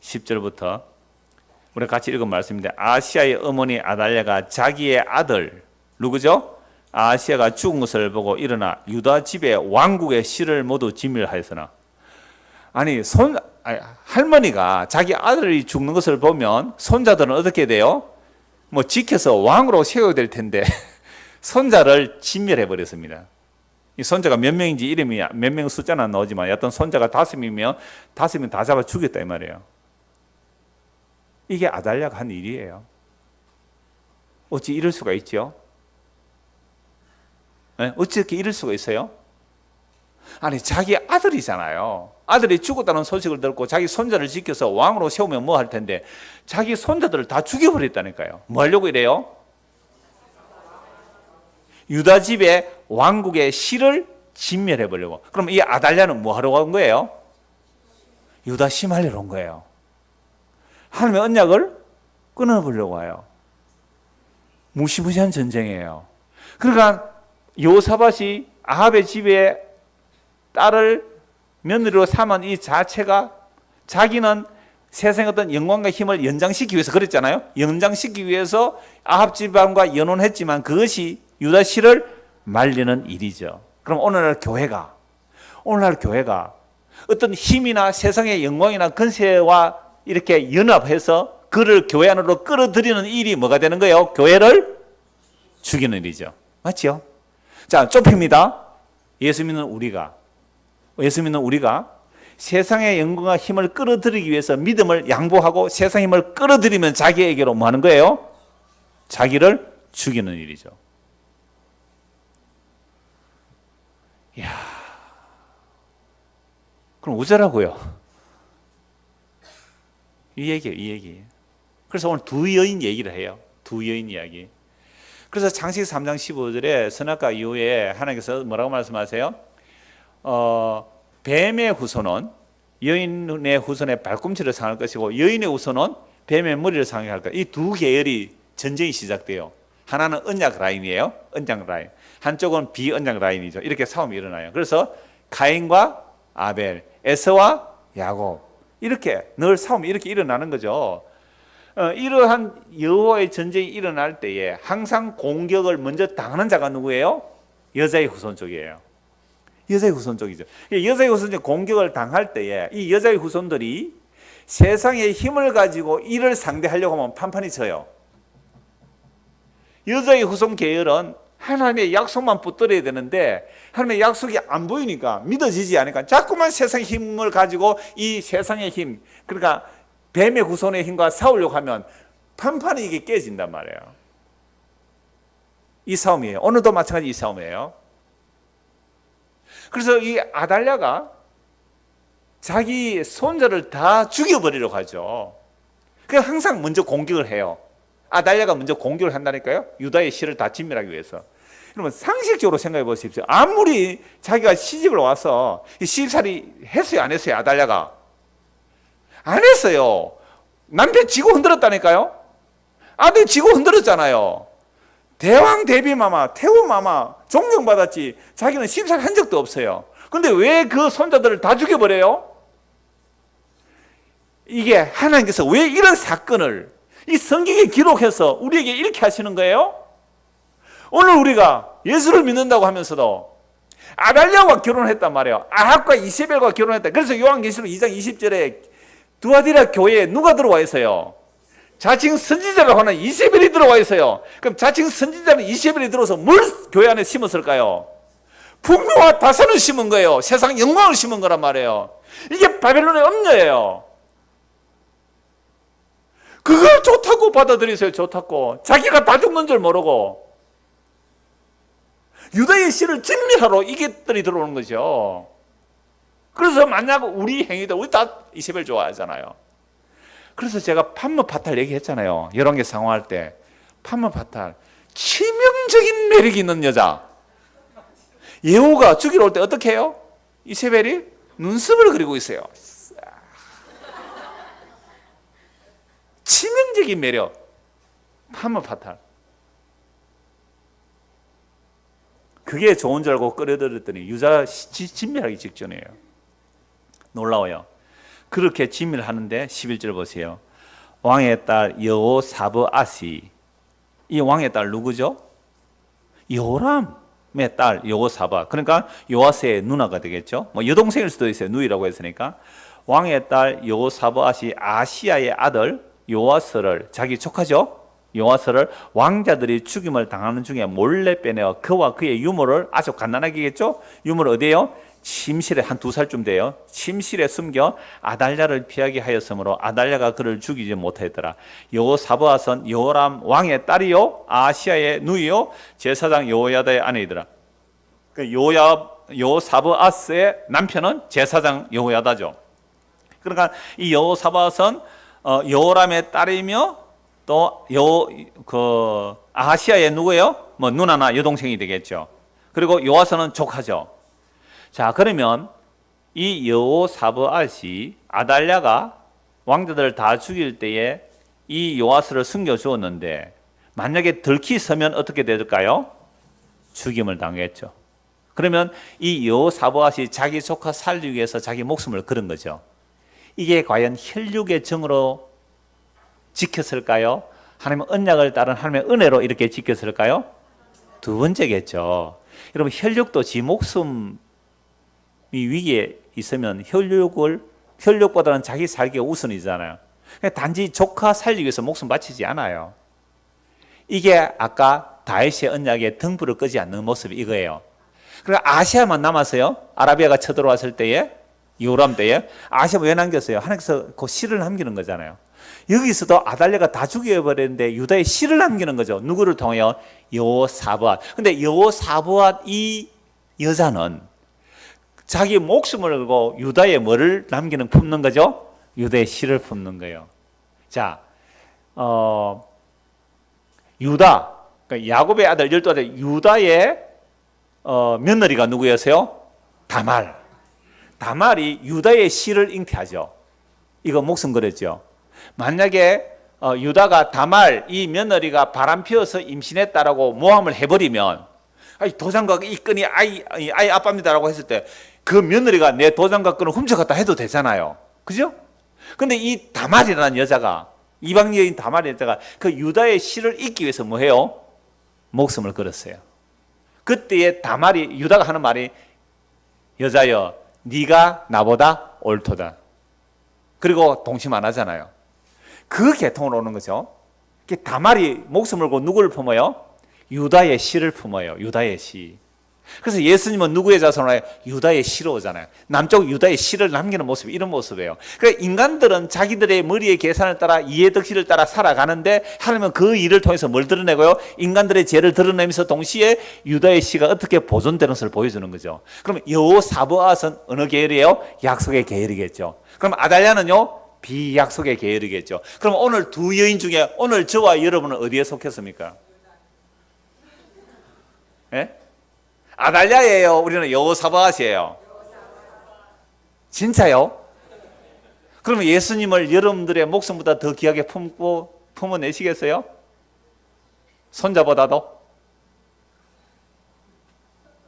10절부터 우리 같이 읽은 말씀인데 아시아의 어머니 아달랴가 자기의 아들 누구죠? 아시아가 죽은 것을 보고 일어나 유다 집의 왕국의 실을 모두 진멸하였으나. 아니 할머니가 자기 아들이 죽는 것을 보면 손자들은 어떻게 돼요? 뭐 지켜서 왕으로 세워야 될 텐데 손자를 진멸해 버렸습니다. 이 손자가 몇 명인지 이름이 몇 명 숫자는 안 나오지만 여튼 손자가 5명이면 5명 다 잡아 죽였다 이 말이에요. 이게 아달랴가 한 일이에요. 어찌 이럴 수가 있죠? 네? 어떻게 이럴 수가 있어요? 아니 자기 아들이잖아요. 아들이 죽었다는 소식을 듣고 자기 손자를 지켜서 왕으로 세우면 뭐 할 텐데 자기 손자들을 다 죽여버렸다니까요. 뭐 하려고 이래요? 유다 집의 왕국의 실을 진멸해버리고. 그럼 이 아달랴는 뭐 하러 간 거예요? 유다 심하려러 온 거예요. 하나님의 언약을 끊어보려고 해요. 무시무시한 전쟁이에요. 그러니까 여호사밧이 아합의 집에 딸을 며느리로 삼은 이 자체가 자기는 세상의 어떤 영광과 힘을 연장시키기 위해서 그랬잖아요. 연장시키기 위해서 아합 집안과 연혼했지만 그것이 유다 씨를 말리는 일이죠. 그럼 오늘날 교회가 어떤 힘이나 세상의 영광이나 근세와 이렇게 연합해서 그를 교회 안으로 끌어들이는 일이 뭐가 되는 거예요? 교회를 죽이는 일이죠. 맞죠? 자, 좁힙니다. 예수 믿는 우리가 세상의 영광과 힘을 끌어들이기 위해서 믿음을 양보하고 세상의 힘을 끌어들이면 자기에게로 뭐 하는 거예요? 자기를 죽이는 일이죠. 이야, 그럼 어쩌라고요? 이 얘기. 그래서 오늘 두 여인 얘기를 해요. 두 여인 이야기. 그래서 창세기 3장 15절에 선악과 이후에 하나님께서 뭐라고 말씀하세요? 뱀의 후손은 여인의 후손의 발꿈치를 상할 것이고 여인의 후손은 뱀의 머리를 상할 것. 이 두 계열이 전쟁이 시작돼요. 하나는 언약 라인이에요. 언약 라인. 한쪽은 비언약 라인이죠. 이렇게 싸움이 일어나요. 그래서 가인과 아벨, 에서와 야곱 이렇게 늘 싸움이 이렇게 일어나는 거죠. 이러한 여호와의 전쟁이 일어날 때에 항상 공격을 먼저 당하는 자가 누구예요? 여자의 후손 쪽이에요. 여자의 후손 쪽이죠. 여자의 후손 쪽 공격을 당할 때에 이 여자의 후손들이 세상의 힘을 가지고 이를 상대하려고 하면 판판이 쳐요. 여자의 후손 계열은 하나님의 약속만 붙들어야 되는데 하나님의 약속이 안 보이니까 믿어지지 않으니까 자꾸만 세상의 힘을 가지고 이 세상의 힘, 그러니까 뱀의 후손의 힘과 싸우려고 하면 판판이 이게 깨진단 말이에요. 이 싸움이에요. 오늘도 마찬가지 이 싸움이에요. 그래서 이 아달랴가 자기 손자를 다 죽여버리려고 하죠. 그래서 항상 먼저 공격을 해요. 아달랴가 먼저 공격을 한다니까요. 유다의 실을 다 진멸하기 위해서. 그러면 상식적으로 생각해 보십시오. 아무리 자기가 시집을 와서 시집살이 했어요, 안 했어요? 아달랴가 안 했어요. 남편 지고 흔들었다니까요. 아들 지고 흔들었잖아요. 대왕 대비마마, 태우마마 존경받았지 자기는 시집살이 한 적도 없어요. 근데 왜 그 손자들을 다 죽여버려요? 이게 하나님께서 왜 이런 사건을 이 성경에 기록해서 우리에게 이렇게 하시는 거예요? 오늘 우리가 예수를 믿는다고 하면서도 아달랴와 결혼했단 말이에요. 아합과 이세벨과 결혼했다. 그래서 요한계시록 2장 20절에 두아디라 교회에 누가 들어와 있어요? 자칭 선지자라고 하는 이세벨이 들어와 있어요. 그럼 자칭 선지자는 이세벨이 들어서 뭘 교회 안에 심었을까요? 풍요와 다산을 심은 거예요. 세상 영광을 심은 거란 말이에요. 이게 바벨론의 엄녀예요. 그걸 좋다고 받아들이세요. 좋다고. 자기가 다 죽는 줄 모르고 유다의 씨를 진멸하러 이것들이 들어오는 거죠. 그래서 만약 우리 행위들, 우리 다 이세벨 좋아하잖아요. 그래서 제가 판무파탈 얘기했잖아요. 열왕기 상황할 때 판무파탈 치명적인 매력이 있는 여자. 예후가 죽이러 올 때 어떻게 해요? 이세벨이 눈썹을 그리고 있어요. 치명적인 매력. 판무파탈. 그게 좋은 줄 알고 끌어들였더니 유다 진멸하기 직전이에요. 놀라워요. 그렇게 진멸하는데 11절 보세요. 왕의 딸 여호사브앗이, 이 왕의 딸 누구죠? 여호람의 딸 여호사밧. 그러니까 요아스의 누나가 되겠죠. 뭐 여동생일 수도 있어요. 누이라고 했으니까. 왕의 딸 여호사브앗이 아시아의 아들 요아스를, 자기 조카죠, 요아스를 왕자들이 죽임을 당하는 중에 몰래 빼내어 그와 그의 유모를, 아주 간단하게겠죠, 유모를 어디에요? 침실에, 한 2살쯤 돼요. 침실에 숨겨 아달랴를 피하게 하였으므로 아달랴가 그를 죽이지 못하였더라. 여호사브앗은 여호람 왕의 딸이요 아시아의 누이요 제사장 여호야다의 아내이더라. 여호사브앗의 남편은 제사장 여호야다죠. 그러니까 이 여호사브앗은 여호람의 딸이며 또 아하시아의 누구예요? 뭐 누나나 여동생이 되겠죠. 그리고 요아스는 조카죠. 자, 그러면 이 여호사브앗이 아달랴가 왕자들을 다 죽일 때에 이 요아스를 숨겨 주었는데 만약에 들키서면 어떻게 될까요? 죽임을 당했죠. 그러면 이 여호사브앗이 자기 조카 살리기 위해서 자기 목숨을 걸은 거죠. 이게 과연 혈육의 정으로 지켰을까요? 하나님의 언약을 따른 하나님의 은혜로 이렇게 지켰을까요? 두 번째겠죠. 여러분, 혈육도 지 목숨이 위기에 있으면 혈육보다는 자기 살기가 우선이잖아요. 단지 조카 살리기 위해서 목숨 바치지 않아요. 이게 아까 다윗의 언약의 등불을 끄지 않는 모습이 이거예요. 그러니까 아시아만 남았어요. 아라비아가 쳐들어왔을 때에, 요람 때에 아시아 왜 남겼어요? 하나님께서 그 씨를 남기는 거잖아요. 여기서도 아달랴가 다 죽여버렸는데 유다의 씨를 남기는 거죠. 누구를 통해요? 여호사브앗. 근데 여호사브앗 이 여자는 자기 목숨을 걸고 유다의 뭐를 품는 거죠? 유다의 씨를 품는 거예요. 자, 유다, 그러니까 야곱의 아들 12아들 유다의 며느리가 누구였어요? 다말이 유다의 씨를 잉태하죠. 이거 목숨 걸었죠. 만약에 유다가 다말 이 며느리가 바람 피워서 임신했다라고 모함을 해버리면, 도장과 이 끈이 아이 아빠입니다라고 했을 때 그 며느리가 내 도장과 끈을 훔쳐갔다 해도 되잖아요. 그죠? 근데 이 다말이라는 여자가, 이방 여인 다말이라는 여자가 그 유다의 씨를 잇기 위해서 뭐 해요? 목숨을 걸었어요. 그때에 다말이, 유다가 하는 말이, 여자여 네가 나보다 옳도다. 그리고 동심 안 하잖아요. 그 계통으로 오는 거죠. 다말이 목숨을 걸고 누구를 품어요? 유다의 씨를 품어요. 유다의 씨. 그래서 예수님은 누구의 자손으로 해요? 유다의 씨로 오잖아요. 남쪽 유다의 씨를 남기는 모습이 이런 모습이에요. 그러니까 인간들은 자기들의 머리의 계산을 따라 이해득실을 따라 살아가는데 하나님은 그 일을 통해서 뭘 드러내고요? 인간들의 죄를 드러내면서 동시에 유다의 씨가 어떻게 보존되는 것을 보여주는 거죠. 그럼 여호사브앗은 어느 계열이에요? 약속의 계열이겠죠. 그럼 아달랴는요? 비약속의 계열이겠죠. 그럼 오늘 두 여인 중에 오늘 저와 여러분은 어디에 속했습니까? 예? 아달랴예요? 우리는 여호사밧이에요? 진짜요? 그러면 예수님을 여러분들의 목숨보다 더 귀하게 품어내시겠어요? 손자보다도?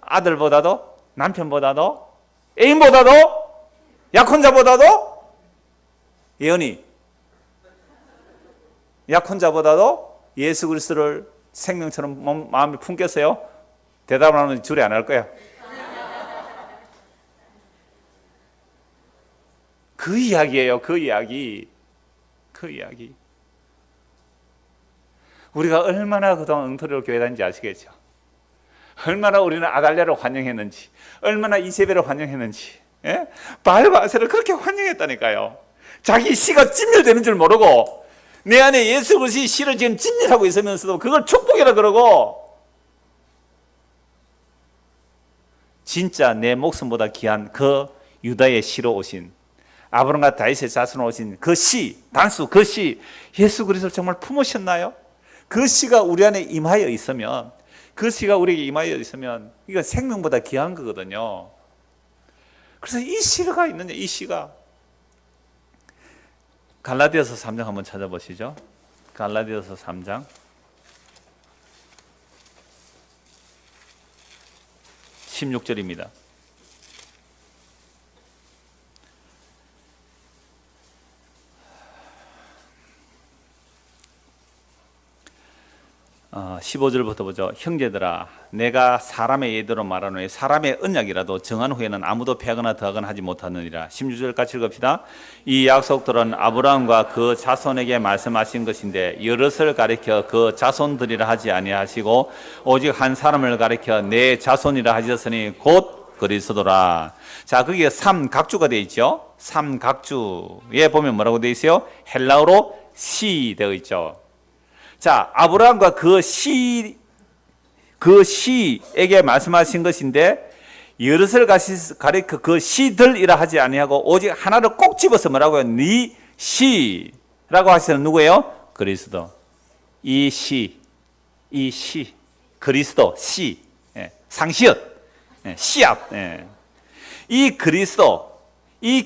아들보다도? 남편보다도? 애인보다도? 약혼자보다도? 예언이 약혼자보다도 예수 그리스도를 생명처럼 마음에 품겠어요? 대답을 하면 줄이 안 할 거야. 그 이야기예요. 그 이야기. 그 이야기. 우리가 얼마나 그동안 엉터리로 교회 다닌지 아시겠죠? 얼마나 우리는 아달랴를 환영했는지, 얼마나 이세벨을 환영했는지, 예? 바알과 아세를 그렇게 환영했다니까요. 자기 씨가 진멸되는 줄 모르고 내 안에 예수 그리스도의 씨를 지금 진멸하고 있으면서도 그걸 축복이라 그러고, 진짜 내 목숨보다 귀한 그 유다의 씨로 오신, 아브라함과 다윗의 자손으로 오신 그 씨, 단수 그 씨, 예수 그리스도를 정말 품으셨나요? 그 씨가 우리 안에 임하여 있으면, 그 씨가 우리에게 임하여 있으면 이거 생명보다 귀한 거거든요. 그래서 이 씨가 있는데, 이 씨가 갈라디아서 3장 한번 찾아보시죠. 갈라디아서 3장 16절입니다. 15절부터 보죠. 형제들아, 내가 사람의 예대로 말하노니 사람의 언약이라도 정한 후에는 아무도 패하거나 더하거나 하지 못하느니라. 16절 같이 읽읍시다. 이 약속들은 아브라함과 그 자손에게 말씀하신 것인데 여럿을 가리켜 그 자손들이라 하지 아니하시고 오직 한 사람을 가리켜 내 자손이라 하셨으니 곧 그리스도라. 자, 거기에 삼각주가 되어 있죠. 삼각주에 보면 뭐라고 되어 있어요? 헬라어로 시 되어 있죠. 자, 아브라함과 그 시에게 말씀하신 것인데 여럿을 가리켜 그 시들이라 하지 아니하고 오직 하나를 꼭 집어서 뭐라고요? 네 시라고 하시는 누구예요? 그리스도. 이 시, 그리스도, 시, 상시읒, 씨앗. 이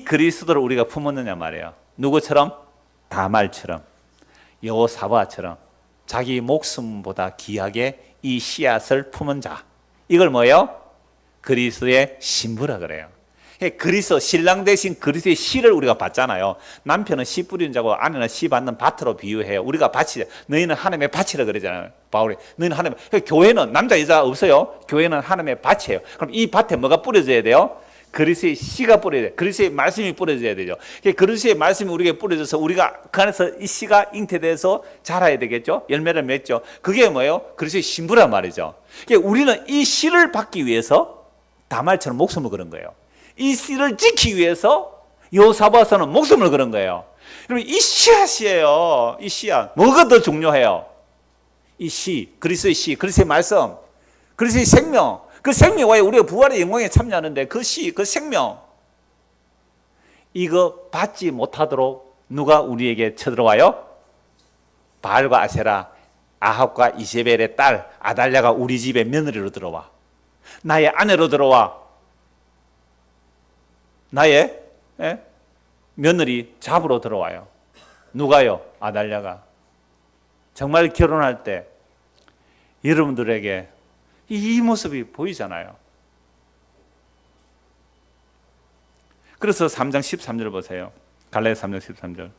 그리스도를 우리가 품었느냐 말이에요. 누구처럼? 다말처럼, 여호사밧처럼 자기 목숨보다 귀하게 이 씨앗을 품은 자. 이걸 뭐예요? 그리스도의 신부라 그래요. 그리스도, 신랑 대신 그리스도의 씨를 우리가 받잖아요. 남편은 씨 뿌리는 자고 아내는 씨 받는 밭으로 비유해요. 우리가 밭이, 너희는 하나님의 밭이라 그러잖아요. 바울이. 너희는 하나님, 교회는 남자 여자 없어요. 교회는 하나님의 밭이에요. 그럼 이 밭에 뭐가 뿌려져야 돼요? 그리스도의 씨가 뿌려야 돼요. 그리스도의 말씀이 뿌려져야 되죠. 그리스도의 말씀이 우리에게 뿌려져서 우리가 그 안에서 이 씨가 잉태돼서 자라야 되겠죠. 열매를 맺죠. 그게 뭐예요? 그리스도의 신부란 말이죠. 우리는 이 씨를 받기 위해서 다말처럼 목숨을 걸은 거예요. 이 씨를 지키기 위해서 여호사밧은 목숨을 걸은 거예요. 여러분, 이 씨앗이에요. 이 씨앗. 뭐가 더 중요해요? 이 씨, 그리스도의 씨, 그리스도의 말씀, 그리스도의 생명. 그 생명과의 우리가 부활의 영광에 참여하는데 그 씨, 그 생명, 이거 받지 못하도록 누가 우리에게 쳐들어와요? 바알과 아세라, 아합과 이세벨의 딸 아달랴가 우리 집에 며느리로 들어와. 나의 아내로 들어와. 나의 며느리 잡으러 들어와요. 누가요? 아달랴가. 정말 결혼할 때 여러분들에게 이 모습이 보이잖아요. 그래서 3장 13절 보세요. 갈라디아서 3장 13절.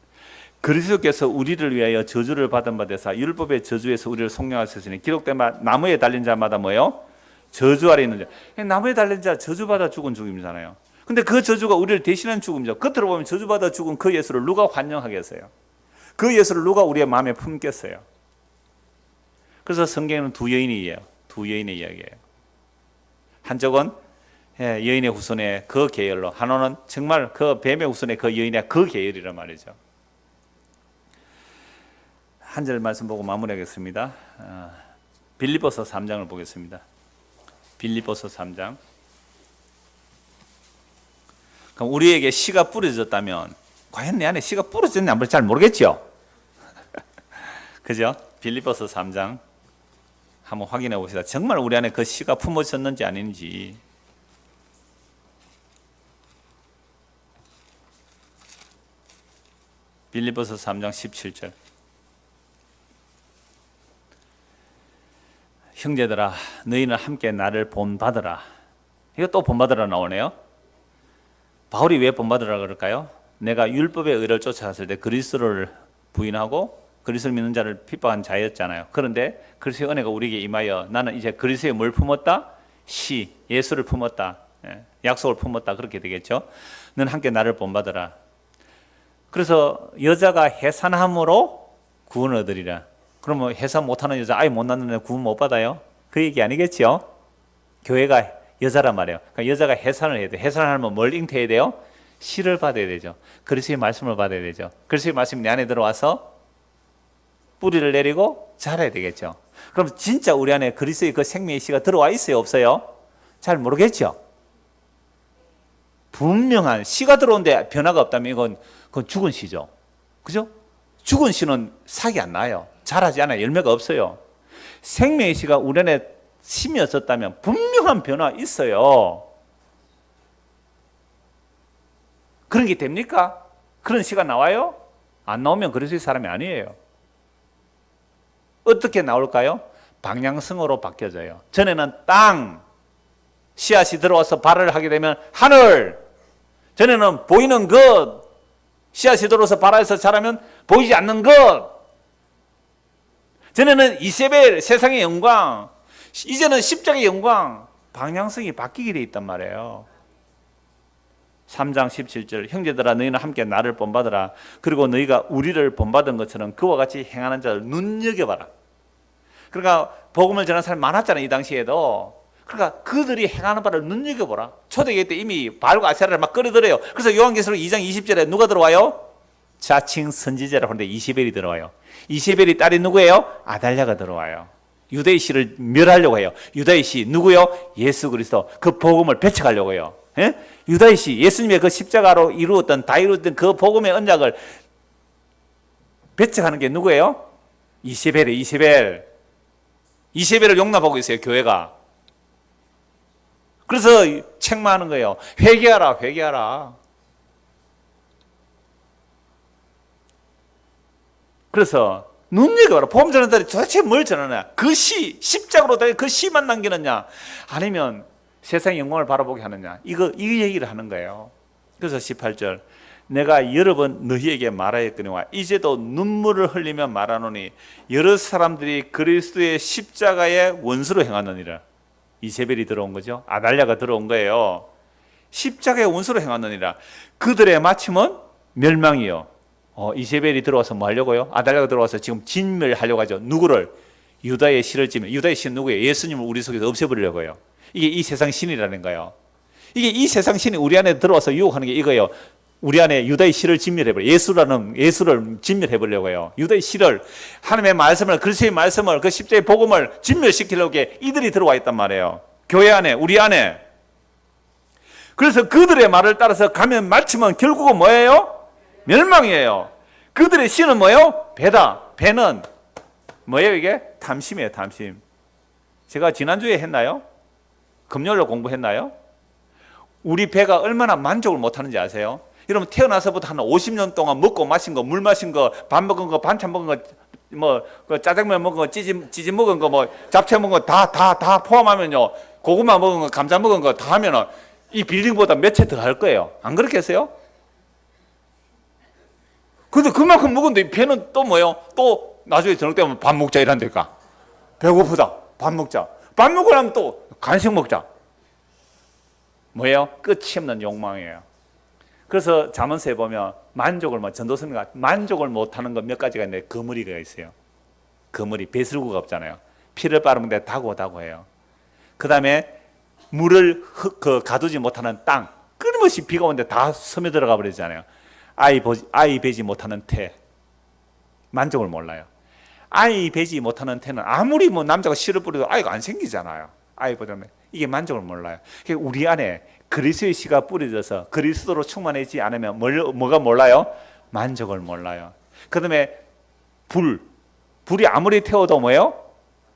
그리스도께서 우리를 위하여 저주를 받은 바 되사 율법의 저주에서 우리를 속량하셨으니 기록된 바 나무에 달린 자마다 뭐예요? 저주 아래 있는 자. 나무에 달린 자 저주받아 죽은 죽음이잖아요. 근데 그 저주가 우리를 대신한 죽음이죠. 겉으로 보면 저주받아 죽은 그 예수를 누가 환영하겠어요? 그 예수를 누가 우리의 마음에 품겠어요? 그래서 성경에는 두 여인이에요. 두 여인의 이야기예요. 한쪽은 여인의 후손의 그 계열로, 하나는 정말 그 뱀의 후손의 그 여인의 그 계열이란 말이죠. 한 절 말씀 보고 마무리하겠습니다. 빌립보서 3장을 보겠습니다. 빌립보서 3장. 그럼 우리에게 씨가 뿌려졌다면 과연 내 안에 씨가 뿌려졌는지 안 뿌려졌는지 잘 모르겠죠? 그죠? 빌립보서 3장 한번 확인해 봅시다. 정말 우리 안에 그 씨가 품어졌는지 아닌지. 빌립보서 3장 17절. 형제들아 너희는 함께 나를 본받으라. 이거 또 본받으라 나오네요. 바울이 왜 본받으라 그럴까요? 내가 율법의 의를 쫓아갔을 때 그리스도를 부인하고 그리스도를 믿는 자를 핍박한 자였잖아요. 그런데 그리스도의 은혜가 우리에게 임하여 나는 이제 그리스도의 뭘 품었다? 시, 예수를 품었다. 약속을 품었다. 그렇게 되겠죠. 너는 함께 나를 본받으라. 그래서 여자가 해산함으로 구원을 얻으리라. 그러면 해산 못하는 여자, 아예 못 낳는 애 구원 못 받아요? 그 얘기 아니겠죠? 교회가 여자란 말이에요. 그러니까 여자가 해산을 해야 돼요. 해산을 하면 뭘 잉태해야 돼요? 씨를 받아야 되죠. 그리스도의 말씀을 받아야 되죠. 그리스도의 말씀이 내 안에 들어와서 뿌리를 내리고 자라야 되겠죠. 그럼 진짜 우리 안에 그리스도의 그 생명의 씨가 들어와 있어요? 없어요? 잘 모르겠죠? 분명한 씨가 들어오는데 변화가 없다면 그건 죽은 씨죠. 그죠? 죽은 씨는 삭이 안 나요. 자라지 않아요. 열매가 없어요. 생명의 씨가 우리 안에 심어졌다면 분명한 변화 있어요. 그런 게 됩니까? 그런 씨가 나와요? 안 나오면 그리스도의 사람이 아니에요. 어떻게 나올까요? 방향성으로 바뀌어져요. 전에는 땅, 씨앗이 들어와서 발을 하게 되면 하늘, 전에는 보이는 것, 씨앗이 들어와서 발에서 자라면 보이지 않는 것, 전에는 이세벨, 세상의 영광, 이제는 십자가의 영광, 방향성이 바뀌게 돼 있단 말이에요. 3장 17절 형제들아 너희는 함께 나를 본받으라. 그리고 너희가 우리를 본받은 것처럼 그와 같이 행하는 자를 눈여겨봐라. 그러니까 복음을 전하는 사람이 많았잖아요. 이 당시에도. 그러니까 그들이 행하는 바를 눈여겨보라. 초대교회 때 이미 바알과 아세라를 막 끌어들여요. 그래서 요한계시록 2장 20절에 누가 들어와요? 자칭 선지자라고 하는데 이세벨이 들어와요. 이세벨이 딸이 누구예요? 아달랴가 들어와요. 유다의 씨를 멸하려고 해요. 유다의 씨 누구요? 예수 그리스도. 그 복음을 배척하려고 해요. 예? 유다의 씨, 예수님의 그 십자가로 이루었던 다 이루었던 그 복음의 언약을 배척하는 게 누구예요? 이세벨이에요. 이세벨. 이세벨을 용납하고 있어요. 교회가. 그래서 책망하는 거예요. 회개하라, 회개하라. 그래서 눈여겨봐라. 복음 전하는 도대체 뭘 전하냐? 그 시, 십자가로 그 시만 남기느냐? 아니면 세상의 영광을 바라보게 하느냐? 이 얘기를 하는 거예요. 그래서 18절 내가 여러 번 너희에게 말하였거니와 이제도 눈물을 흘리며 말하노니 여러 사람들이 그리스도의 십자가의 원수로 행하느니라. 이세벨이 들어온 거죠. 아달랴가 들어온 거예요. 십자가의 원수로 행하느니라. 그들의 마침은 멸망이요. 이세벨이 들어와서 뭐 하려고요? 아달랴가 들어와서 지금 진멸하려고 하죠. 누구를? 유다의 씨를 찌면. 유다의 씨는 누구예요? 예수님을 우리 속에서 없애버리려고 해요. 이게 이 세상 신이라는 거예요. 이게 이 세상 신이 우리 안에 들어와서 유혹하는 게 이거예요. 우리 안에 유다의 씨를 진멸해버려요. 예수를 진멸해버리려고 해요. 유다의 씨를, 하나님의 말씀을, 그리스도의 말씀을, 그 십자의 복음을 진멸시키려고 이들이 들어와 있단 말이에요. 교회 안에, 우리 안에. 그래서 그들의 말을 따라서 가면 마침은 결국은 뭐예요? 멸망이에요. 그들의 씨는 뭐예요? 배다. 배는 뭐예요 이게? 탐심이에요. 탐심. 제가 지난주에 했나요? 금요일로 공부했나요? 우리 배가 얼마나 만족을 못하는지 아세요? 여러분 태어나서부터 한 50년 동안 먹고 마신 거, 물 마신 거, 밥 먹은 거, 반찬 먹은 거, 뭐 짜장면 먹은 거, 찌짐 먹은 거, 뭐 잡채 먹은 거 다 포함하면요, 고구마 먹은 거, 감자 먹은 거 다 하면은 이 빌딩보다 몇 채 더 할 거예요. 안 그렇겠어요? 근데 그만큼 먹었는데 배는 또 뭐예요? 또 나중에 저녁 때면 밥 먹자 이란다니까. 배고프다. 밥 먹자. 밥 먹으려면 또 간식 먹자. 뭐예요? 끝이 없는 욕망이에요. 그래서 잠언서에 보면 전도서가 만족을 못하는 것 몇 가지가 있는데 거머리가 있어요. 거머리, 배설구가 없잖아요. 피를 빨으면 다고 해요. 그 다음에 물을 가두지 못하는 땅, 끊임없이 비가 오는데 다 스며들어가 버리잖아요. 아이 베지 못하는 태, 만족을 몰라요. 아이 베지 못하는 태는 아무리 남자가 씨를 뿌려도 아이가 안 생기잖아요. 아이 보자면 이게 만족을 몰라요. 우리 안에 그리스도의 씨가 뿌려져서 그리스도로 충만하지 않으면 뭐가 몰라요? 만족을 몰라요. 그 다음에 불이 아무리 태워도 뭐예요?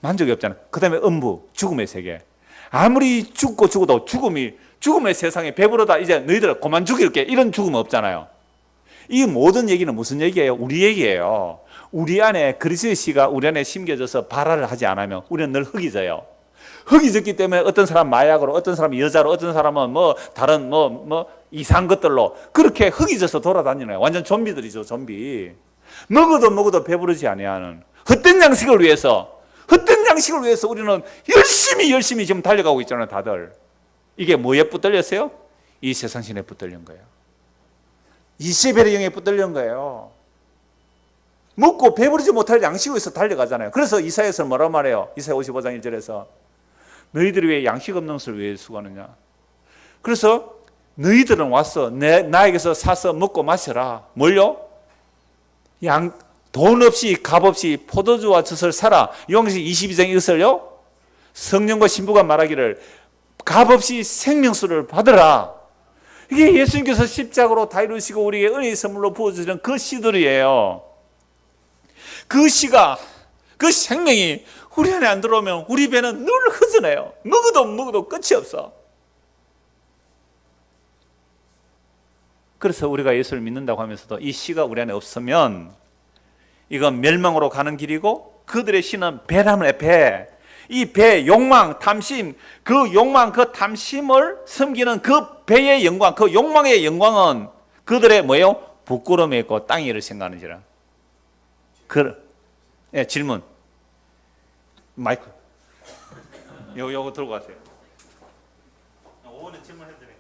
만족이 없잖아. 그 다음에 음부, 죽음의 세계. 아무리 죽어도 죽음의 세상에 배부르다 이제 너희들 그만 죽일게 이런 죽음 없잖아요. 이 모든 얘기는 무슨 얘기예요? 우리 얘기예요. 우리 안에 그리스도의 씨가 우리 안에 심겨져서 발화를 하지 않으면 우리는 늘 흙이져요. 흙이 졌기 때문에 어떤 사람 마약으로, 어떤 사람 여자로, 어떤 사람은 뭐 다른 뭐 이상한 것들로 그렇게 흙이 져서 돌아다니는 거예요. 완전 좀비들이죠, 좀비. 먹어도 배부르지 아니하는 헛된 양식을 위해서 우리는 열심히 지금 달려가고 있잖아요, 다들. 이게 뭐에 붙들렸어요? 이 세상 신에 붙들린 거예요. 이세벨의 영에 붙들린 거예요. 먹고 배부르지 못할 양식을 위해서 달려가잖아요. 그래서 이사야에서 뭐라고 말해요? 이사야 55장 1절에서 너희들이 왜 양식 없는 것을 왜 수고하느냐? 그래서 너희들은 와서 나에게서 사서 먹고 마셔라. 뭘요? 돈 없이 값 없이 포도주와 젖을 사라. 요한계시록 22장 이것을요, 성령과 신부가 말하기를 값 없이 생명수를 받으라. 이게 예수님께서 십자가로 다 이루시고 우리에게 은혜의 선물로 부어주시는 그 씨들이에요. 그 씨가, 그 생명이 우리 안에 안 들어오면 우리 배는 늘 허전해요. 먹어도 끝이 없어. 그래서 우리가 예수를 믿는다고 하면서도 이 씨가 우리 안에 없으면 이건 멸망으로 가는 길이고, 그들의 씨는 배라는 배. 이 배, 욕망, 탐심, 그 욕망, 그 탐심을 섬기는 그 배의 영광, 그 욕망의 영광은 그들의 뭐예요? 부끄러움에 있고 땅 위를 생각하는지라. 예, 질문. 마이크. 요거 들고 가세요. 5번에 질문해드려요.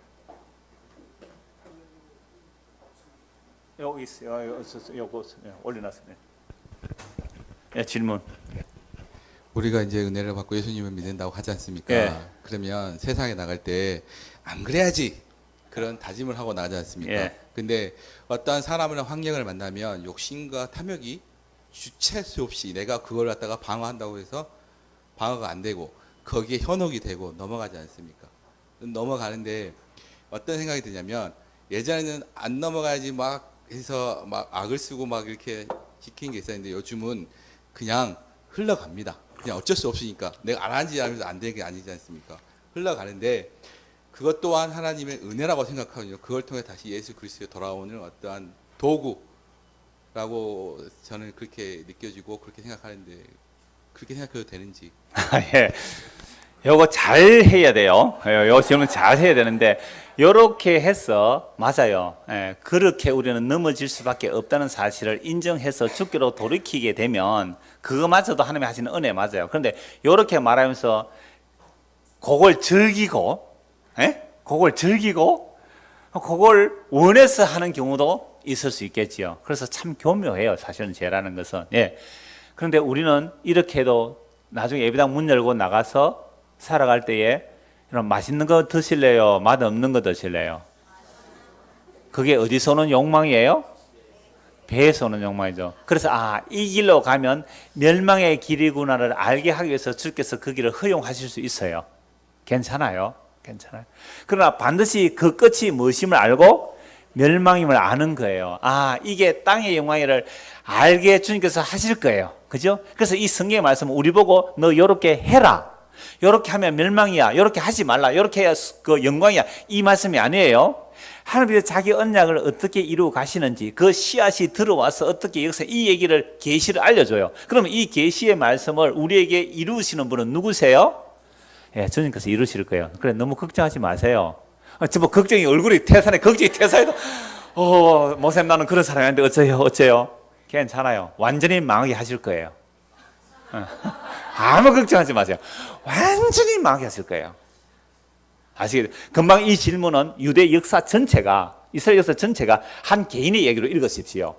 여기 있어요. 요거 올려놨어요. 예, 질문. 우리가 이제 은혜를 받고 예수님을 믿는다고 하지 않습니까? 예. 그러면 세상에 나갈 때 안 그래야지 그런 다짐을 하고 나가지 않습니까? 예. 근데 어떠한 사람이나 환경을 만나면 욕심과 탐욕이 주체수 없이 내가 그걸 갖다가 방어한다고 해서 방어가 안 되고 거기에 현혹이 되고 넘어가지 않습니까? 넘어가는데 어떤 생각이 드냐면, 예전에는 안 넘어가야지 막 해서 막 악을 쓰고 막 이렇게 지키는 게 있었는데 요즘은 그냥 흘러갑니다. 그냥 어쩔 수 없으니까 내가 안 하는지 알면서 안 되는 게 아니지 않습니까? 흘러가는데 그것 또한 하나님의 은혜라고 생각하거든요. 그걸 통해 다시 예수 그리스도에 돌아오는 어떠한 도구라고 저는 그렇게 느껴지고 그렇게 생각하는데, 그렇게 생각해도 되는지. 예. 요거 잘 해야 돼요. 요 질문 잘 해야 되는데, 요렇게 해서 맞아요. 예, 그렇게 우리는 넘어질 수밖에 없다는 사실을 인정해서 죽기로 돌이키게 되면 그거마저도 하나님이 하시는 은혜 맞아요. 그런데 요렇게 말하면서 그걸 즐기고, 그걸 원해서 하는 경우도 있을 수 있겠지요. 그래서 참 교묘해요, 사실은 죄라는 것은. 예. 그런데 우리는 이렇게 해도 나중에 예배당 문 열고 나가서 살아갈 때에 이런 맛있는 거 드실래요? 맛없는 거 드실래요? 그게 어디서 오는 욕망이에요? 배에서 오는 욕망이죠. 그래서 이 길로 가면 멸망의 길이구나를 알게 하기 위해서 주께서 그 길을 허용하실 수 있어요. 괜찮아요. 그러나 반드시 그 끝이 무엇임을 알고 멸망임을 아는 거예요. 이게 땅의 영광이를 알게 주님께서 하실 거예요. 그죠? 그래서 이 성경의 말씀은 우리 보고 너 요렇게 해라, 요렇게 하면 멸망이야, 요렇게 하지 말라, 요렇게 해야 그 영광이야, 이 말씀이 아니에요. 하나님께서 자기 언약을 어떻게 이루어 가시는지, 그 씨앗이 들어와서 어떻게 여기서 이 얘기를 계시를 알려줘요. 그러면 이 계시의 말씀을 우리에게 이루시는 분은 누구세요? 예, 주님께서 이루실 거예요. 그래, 너무 걱정하지 마세요. 뭐 걱정이 얼굴이 태산해, 걱정이 태산해도 목사님 나는 그런 사람이 아닌데 어째요? 괜찮아요. 완전히 망하게 하실 거예요. 아무 걱정하지 마세요. 완전히 망하게 하실 거예요. 아시겠죠? 금방 이 질문은 유대 역사 전체가, 이스라엘 역사 전체가 한 개인의 얘기로 읽으십시오.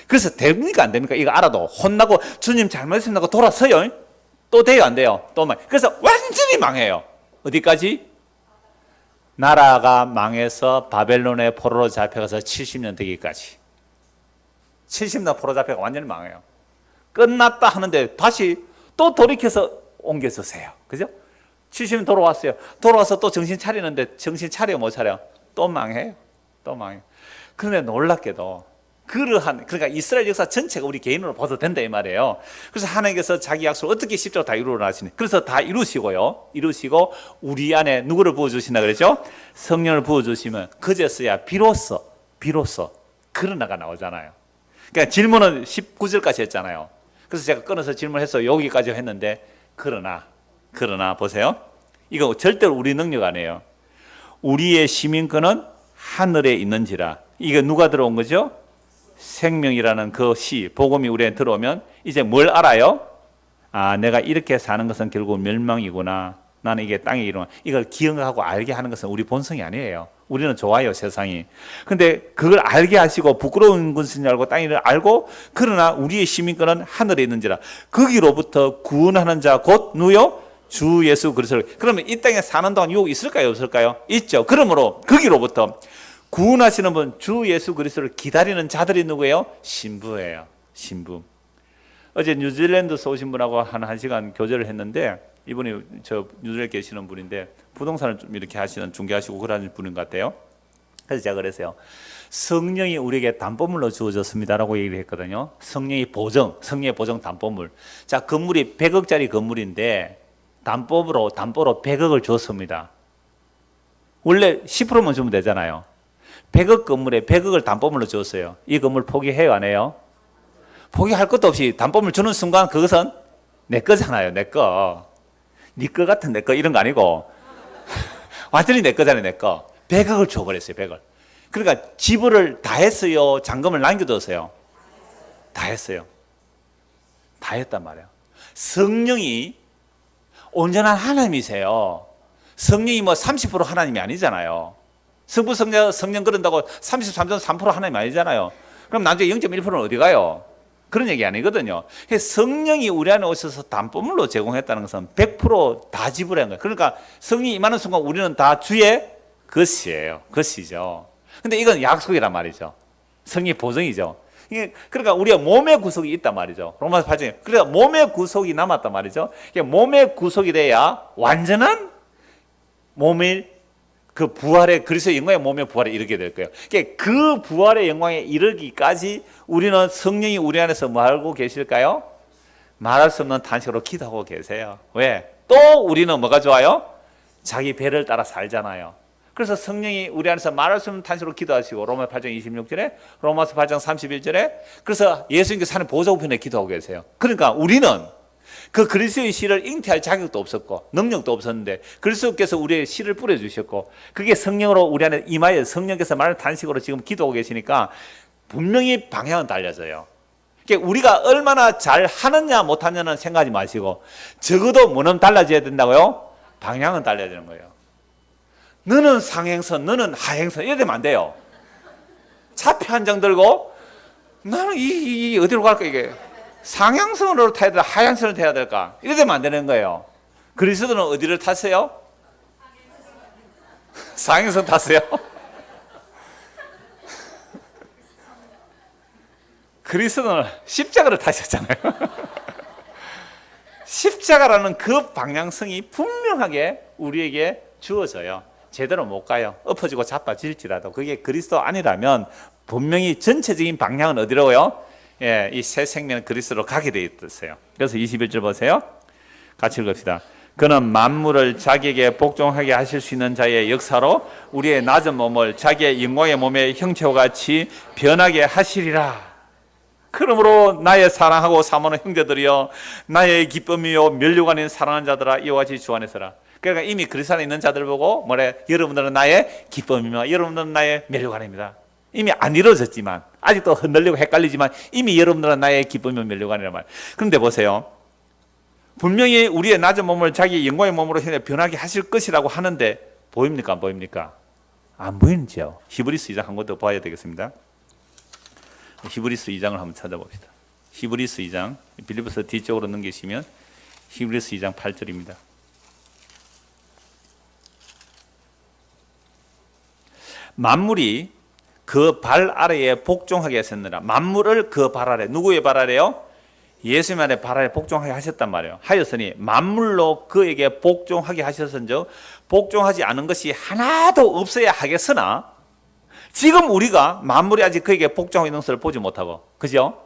그래서 됩니까 안 됩니까? 이거 알아도 혼나고 주님 잘못했습니다 하고 돌아서요. 또 돼요 안 돼요? 또 망해요. 그래서 완전히 망해요. 어디까지? 나라가 망해서 바벨론의 포로로 잡혀가서 70년 되기까지. 70년 포로 잡혀가 완전히 망해요. 끝났다 하는데 다시 또 돌이켜서 옮겨서 세요. 그죠? 70년 돌아왔어요. 돌아와서 또 정신 차리는데 정신 차려 못 차려? 또 망해요. 그런데 놀랍게도 그러니까 이스라엘 역사 전체가 우리 개인으로 봐도 된다 이 말이에요. 그래서 하나님께서 자기 약속을 어떻게 십자가 다 이루어 나시니, 그래서 다 이루시고 우리 안에 누구를 부어주시나 그랬죠? 성령을 부어주시면 그제서야 비로소 그러나가 나오잖아요. 그러니까 질문은 19절까지 했잖아요. 그래서 제가 끊어서 질문해서 여기까지 했는데, 그러나 보세요. 이거 절대로 우리 능력 아니에요. 우리의 시민권은 하늘에 있는지라. 이게 누가 들어온 거죠? 생명이라는 그 복음이 우리에 들어오면 이제 뭘 알아요? 아, 내가 이렇게 사는 것은 결국 멸망이구나. 나는 이게 땅에 이루는, 이걸 기억하고 알게 하는 것은 우리 본성이 아니에요. 우리는 좋아요, 세상이. 근데 그걸 알게 하시고 부끄러운 것인 줄 알고 땅을 알고, 그러나 우리의 시민권은 하늘에 있는지라. 거기로부터 구원하는 자 곧 누요? 주 예수 그리스도. 그러면 이 땅에 사는 동안 유혹 있을까요, 없을까요? 있죠. 그러므로 거기로부터 구원하시는 분 주 예수 그리스도를 기다리는 자들이 누구예요? 신부예요. 신부. 어제 뉴질랜드에서 오신 분하고 한 시간 교제를 했는데, 이분이 저 뉴질랜드 계시는 분인데 부동산을 좀 이렇게 하시는, 중개하시고 그러는 분인 것 같아요. 그래서 제가 그랬어요. 성령이 우리에게 담보물로 주어졌습니다라고 얘기를 했거든요. 성령의 보정 담보물. 자, 건물이 100억짜리 건물인데 담보로 100억을 줬습니다. 원래 10%만 주면 되잖아요. 100억 건물에 100억을 담보물로 줬어요. 이 건물 포기해요, 안 해요? 포기할 것도 없이 담보물 주는 순간 그것은 내 거잖아요, 내 거. 네 거 같은 내 거 이런 거 아니고 완전히 내 거잖아요, 내 거. 100억을 줘버렸어요, 100억. 그러니까 지불을 다 했어요, 잔금을 남겨뒀어요? 다 했어요. 다 했단 말이에요. 성령이 온전한 하나님이세요. 성령이 뭐 30% 하나님이 아니잖아요. 성부, 성령 그런다고 33.3% 하나님 아니잖아요. 그럼 나중에 0.1%는 어디 가요? 그런 얘기 아니거든요. 성령이 우리 안에 오셔서 담보물로 제공했다는 것은 100% 다 지불한 거예요. 그러니까 성령이 임하는 순간 우리는 다 주의 것이죠. 근데 이건 약속이란 말이죠. 성령의 보증이죠. 그러니까 우리가 몸의 구속이 있단 말이죠. 로마서 8장에. 그러니까 몸의 구속이 남았단 말이죠. 몸의 구속이 돼야 완전한 몸의 그 부활의, 그리스도의 영광의 몸의 부활에 이르게 될 거예요. 그 부활의 영광에 이르기까지 우리는 성령이 우리 안에서 뭐 하고 계실까요? 말할 수 없는 탄식으로 기도하고 계세요. 왜? 또 우리는 뭐가 좋아요? 자기 배를 따라 살잖아요. 그래서 성령이 우리 안에서 말할 수 없는 탄식으로 기도하시고, 로마 8장 26절에, 로마서 8장 31절에, 그래서 예수님께서 하는 보좌 우편에 기도하고 계세요. 그러니까 우리는 그 그리스도의 씨를 잉태할 자격도 없었고 능력도 없었는데 그리스도께서 우리의 씨를 뿌려주셨고, 그게 성령으로 우리 안에 임하여 성령께서 말하는 탄식으로 지금 기도하고 계시니까 분명히 방향은 달라져요. 그러니까 우리가 얼마나 잘 하느냐 못하느냐는 생각하지 마시고, 적어도 뭐는 달라져야 된다고요? 방향은 달라지는 거예요. 너는 상행선, 너는 하행선 이래 되면 안 돼요. 차표 한 장 들고 나는 이 어디로 갈까, 이게 상향선으로 타야 될까 하향선으로 타야 될까, 이래 되면 안 되는 거예요. 그리스도는 어디를 탔어요? 상향선 탔어요? 그리스도는 십자가를 타셨잖아요. 십자가라는 그 방향성이 분명하게 우리에게 주어져요. 제대로 못 가요. 엎어지고 자빠질지라도 그게 그리스도 아니라면 분명히 전체적인 방향은 어디로요? 예, 이 새 생명은 그리스도로 가게 돼 있었어요. 그래서 21절 보세요. 같이 읽읍시다. 그는 만물을 자기에게 복종하게 하실 수 있는 자의 역사로 우리의 낮은 몸을 자기의 영광의 몸의 형체와 같이 변하게 하시리라. 그러므로 나의 사랑하고 사모하는 형제들이여, 나의 기쁨이요 면류관인 사랑하는 자들아, 이와 같이 주 안에서라. 그러니까 이미 그리스도 안에 있는 자들 보고 뭐래? 여러분들은 나의 기쁨이며 여러분들은 나의 면류관입니다. 이미 안 이루어졌지만, 아직도 흔들리고 헷갈리지만 이미 여러분들은 나의 기쁨이며 면류관이란 말. 그런데 보세요. 분명히 우리의 낮은 몸을 자기 영광의 몸으로 변하게 하실 것이라고 하는데 보입니까, 안 보입니까? 안 보이죠. 히브리서 2장 한 번 더 봐야 되겠습니다. 히브리서 2장을 한번 찾아봅시다. 히브리서 2장, 빌립보서 뒤쪽으로 넘기시면 히브리서 2장 8절입니다. 만물이 그 발 아래에 복종하게 하셨느라. 만물을 그 발 아래, 누구의 발 아래요? 예수님의 발 아래 복종하게 하셨단 말이에요. 하였으니 만물로 그에게 복종하게 하셨은즉 복종하지 않은 것이 하나도 없어야 하겠으나 지금 우리가 만물이 아직 그에게 복종하고 있는 것을 보지 못하고, 그죠?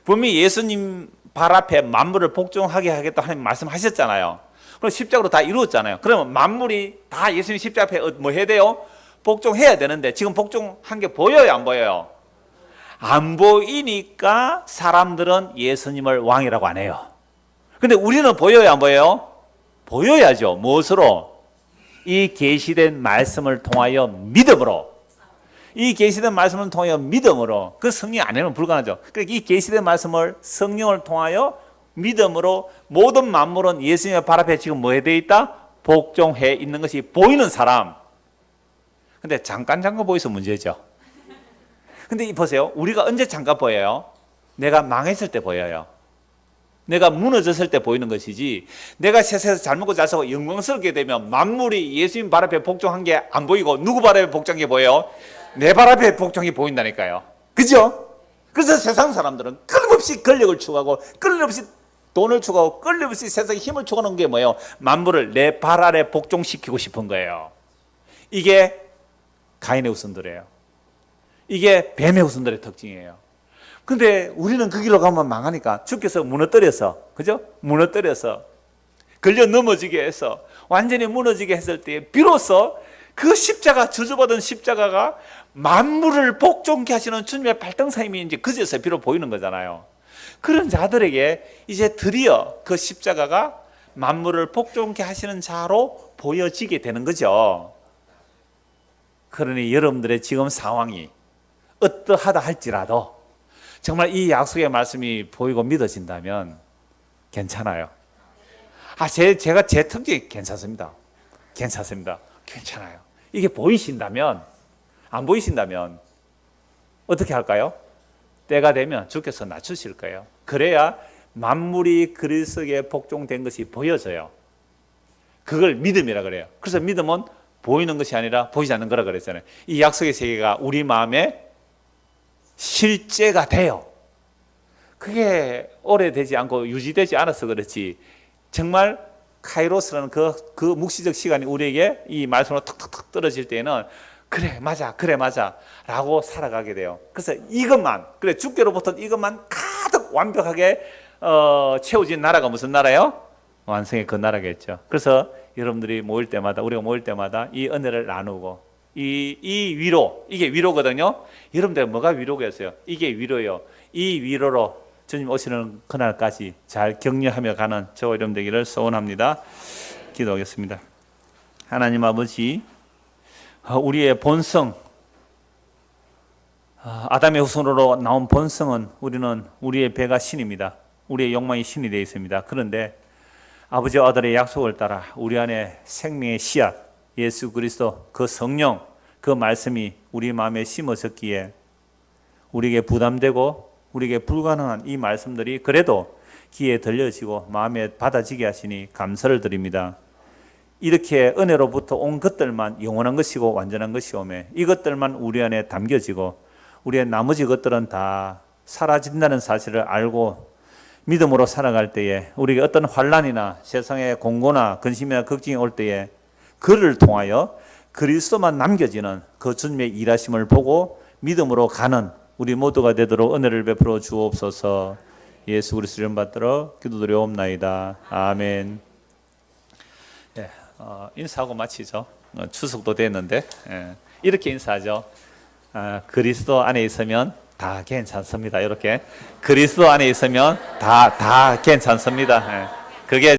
분명히 예수님 발 앞에 만물을 복종하게 하겠다 하나님 말씀하셨잖아요. 그럼 십자가로 다 이루었잖아요. 그러면 만물이 다 예수님 십자가 앞에 뭐 해야 돼요? 복종해야 되는데 지금 복종한 게 보여요, 안 보여요? 안 보이니까 사람들은 예수님을 왕이라고 안 해요. 근데 우리는 보여요, 안 보여요? 보여야죠. 무엇으로? 이 계시된 말씀을 통하여 믿음으로. 이 계시된 말씀을 통하여 믿음으로. 그 성령 안 하면 불가능하죠. 그러니까 이 계시된 말씀을 성령을 통하여 믿음으로 모든 만물은 예수님의 발 앞에 지금 뭐 해야 있다? 복종해 있는 것이 보이는 사람. 근데 잠깐 보여서 문제죠. 근데 보세요. 우리가 언제 잠깐 보여요? 내가 망했을 때 보여요. 내가 무너졌을 때 보이는 것이지, 내가 세상에서 잘 먹고 잘 살고 영광스럽게 되면 만물이 예수님 발 앞에 복종한 게 안 보이고 누구 발 앞에 복종한 게 보여요? 내 발 앞에 복종이 보인다니까요. 그죠? 그래서 세상 사람들은 끊임없이 권력을 추구하고 끊임없이 돈을 추구하고 끊임없이 세상에 힘을 추구하는 게 뭐예요? 만물을 내 발 아래 복종시키고 싶은 거예요. 이게 가인의 후손들이에요. 이게 뱀의 후손들의 특징이에요. 근데 우리는 그 길로 가면 망하니까 주께서 무너뜨려서, 그죠? 무너뜨려서 걸려 넘어지게 해서 완전히 무너지게 했을 때 비로소 그 십자가, 저주받은 십자가가 만물을 복종케 하시는 주님의 발등상임이 이제 그제서 비로 보이는 거잖아요. 그런 자들에게 이제 드디어 그 십자가가 만물을 복종케 하시는 자로 보여지게 되는 거죠. 그러니 여러분들의 지금 상황이 어떠하다 할지라도 정말 이 약속의 말씀이 보이고 믿어진다면 괜찮아요. 제가 제 특징이 괜찮습니다. 괜찮습니다. 괜찮아요. 이게 보이신다면, 안 보이신다면 어떻게 할까요? 때가 되면 주께서 낮추실 거예요. 그래야 만물이 그리스도에 복종된 것이 보여져요. 그걸 믿음이라 그래요. 그래서 믿음은 보이는 것이 아니라 보이지 않는 거라 그랬잖아요. 이 약속의 세계가 우리 마음에 실제가 돼요. 그게 오래되지 않고 유지되지 않아서 그렇지, 정말 카이로스라는 그 묵시적 시간이 우리에게 이 말씀으로 탁탁탁 떨어질 때에는 그래 맞아 라고 살아가게 돼요. 그래서 이것만, 그래 주께로부터 이것만 가득 완벽하게 채워진 나라가 무슨 나라예요? 완성의 그 나라겠죠. 그래서 여러분들이 모일 때마다, 우리가 모일 때마다 이 은혜를 나누고 이 위로, 이게 위로거든요. 여러분들 뭐가 위로겠어요? 이게 위로예요. 이 위로로 주님 오시는 그날까지 잘 격려하며 가는 저와 여러분 되기를 소원합니다. 기도하겠습니다. 하나님 아버지, 우리의 본성, 아담의 후손으로 나온 본성은 우리는 우리의 배가 신입니다. 우리의 욕망이 신이 되어 있습니다. 그런데 아버지와 아들의 약속을 따라 우리 안에 생명의 씨앗, 예수 그리스도 그 성령, 그 말씀이 우리 마음에 심어졌기에 우리에게 부담되고 우리에게 불가능한 이 말씀들이 그래도 귀에 들려지고 마음에 받아지게 하시니 감사를 드립니다. 이렇게 은혜로부터 온 것들만 영원한 것이고 완전한 것이오매 이것들만 우리 안에 담겨지고 우리의 나머지 것들은 다 사라진다는 사실을 알고 믿음으로 살아갈 때에 우리에게 어떤 환난이나 세상의 공고나 근심이나 걱정이 올 때에 그를 통하여 그리스도만 남겨지는 그 주님의 일하심을 보고 믿음으로 가는 우리 모두가 되도록 은혜를 베풀어 주옵소서. 예수 그리스도 이름 받들어 기도드려옵나이다. 아멘. 예, 인사하고 마치죠. 추석도 됐는데 이렇게 인사하죠. 그리스도 안에 있으면 다 괜찮습니다. 이렇게 그리스도 안에 있으면 다 괜찮습니다. 그게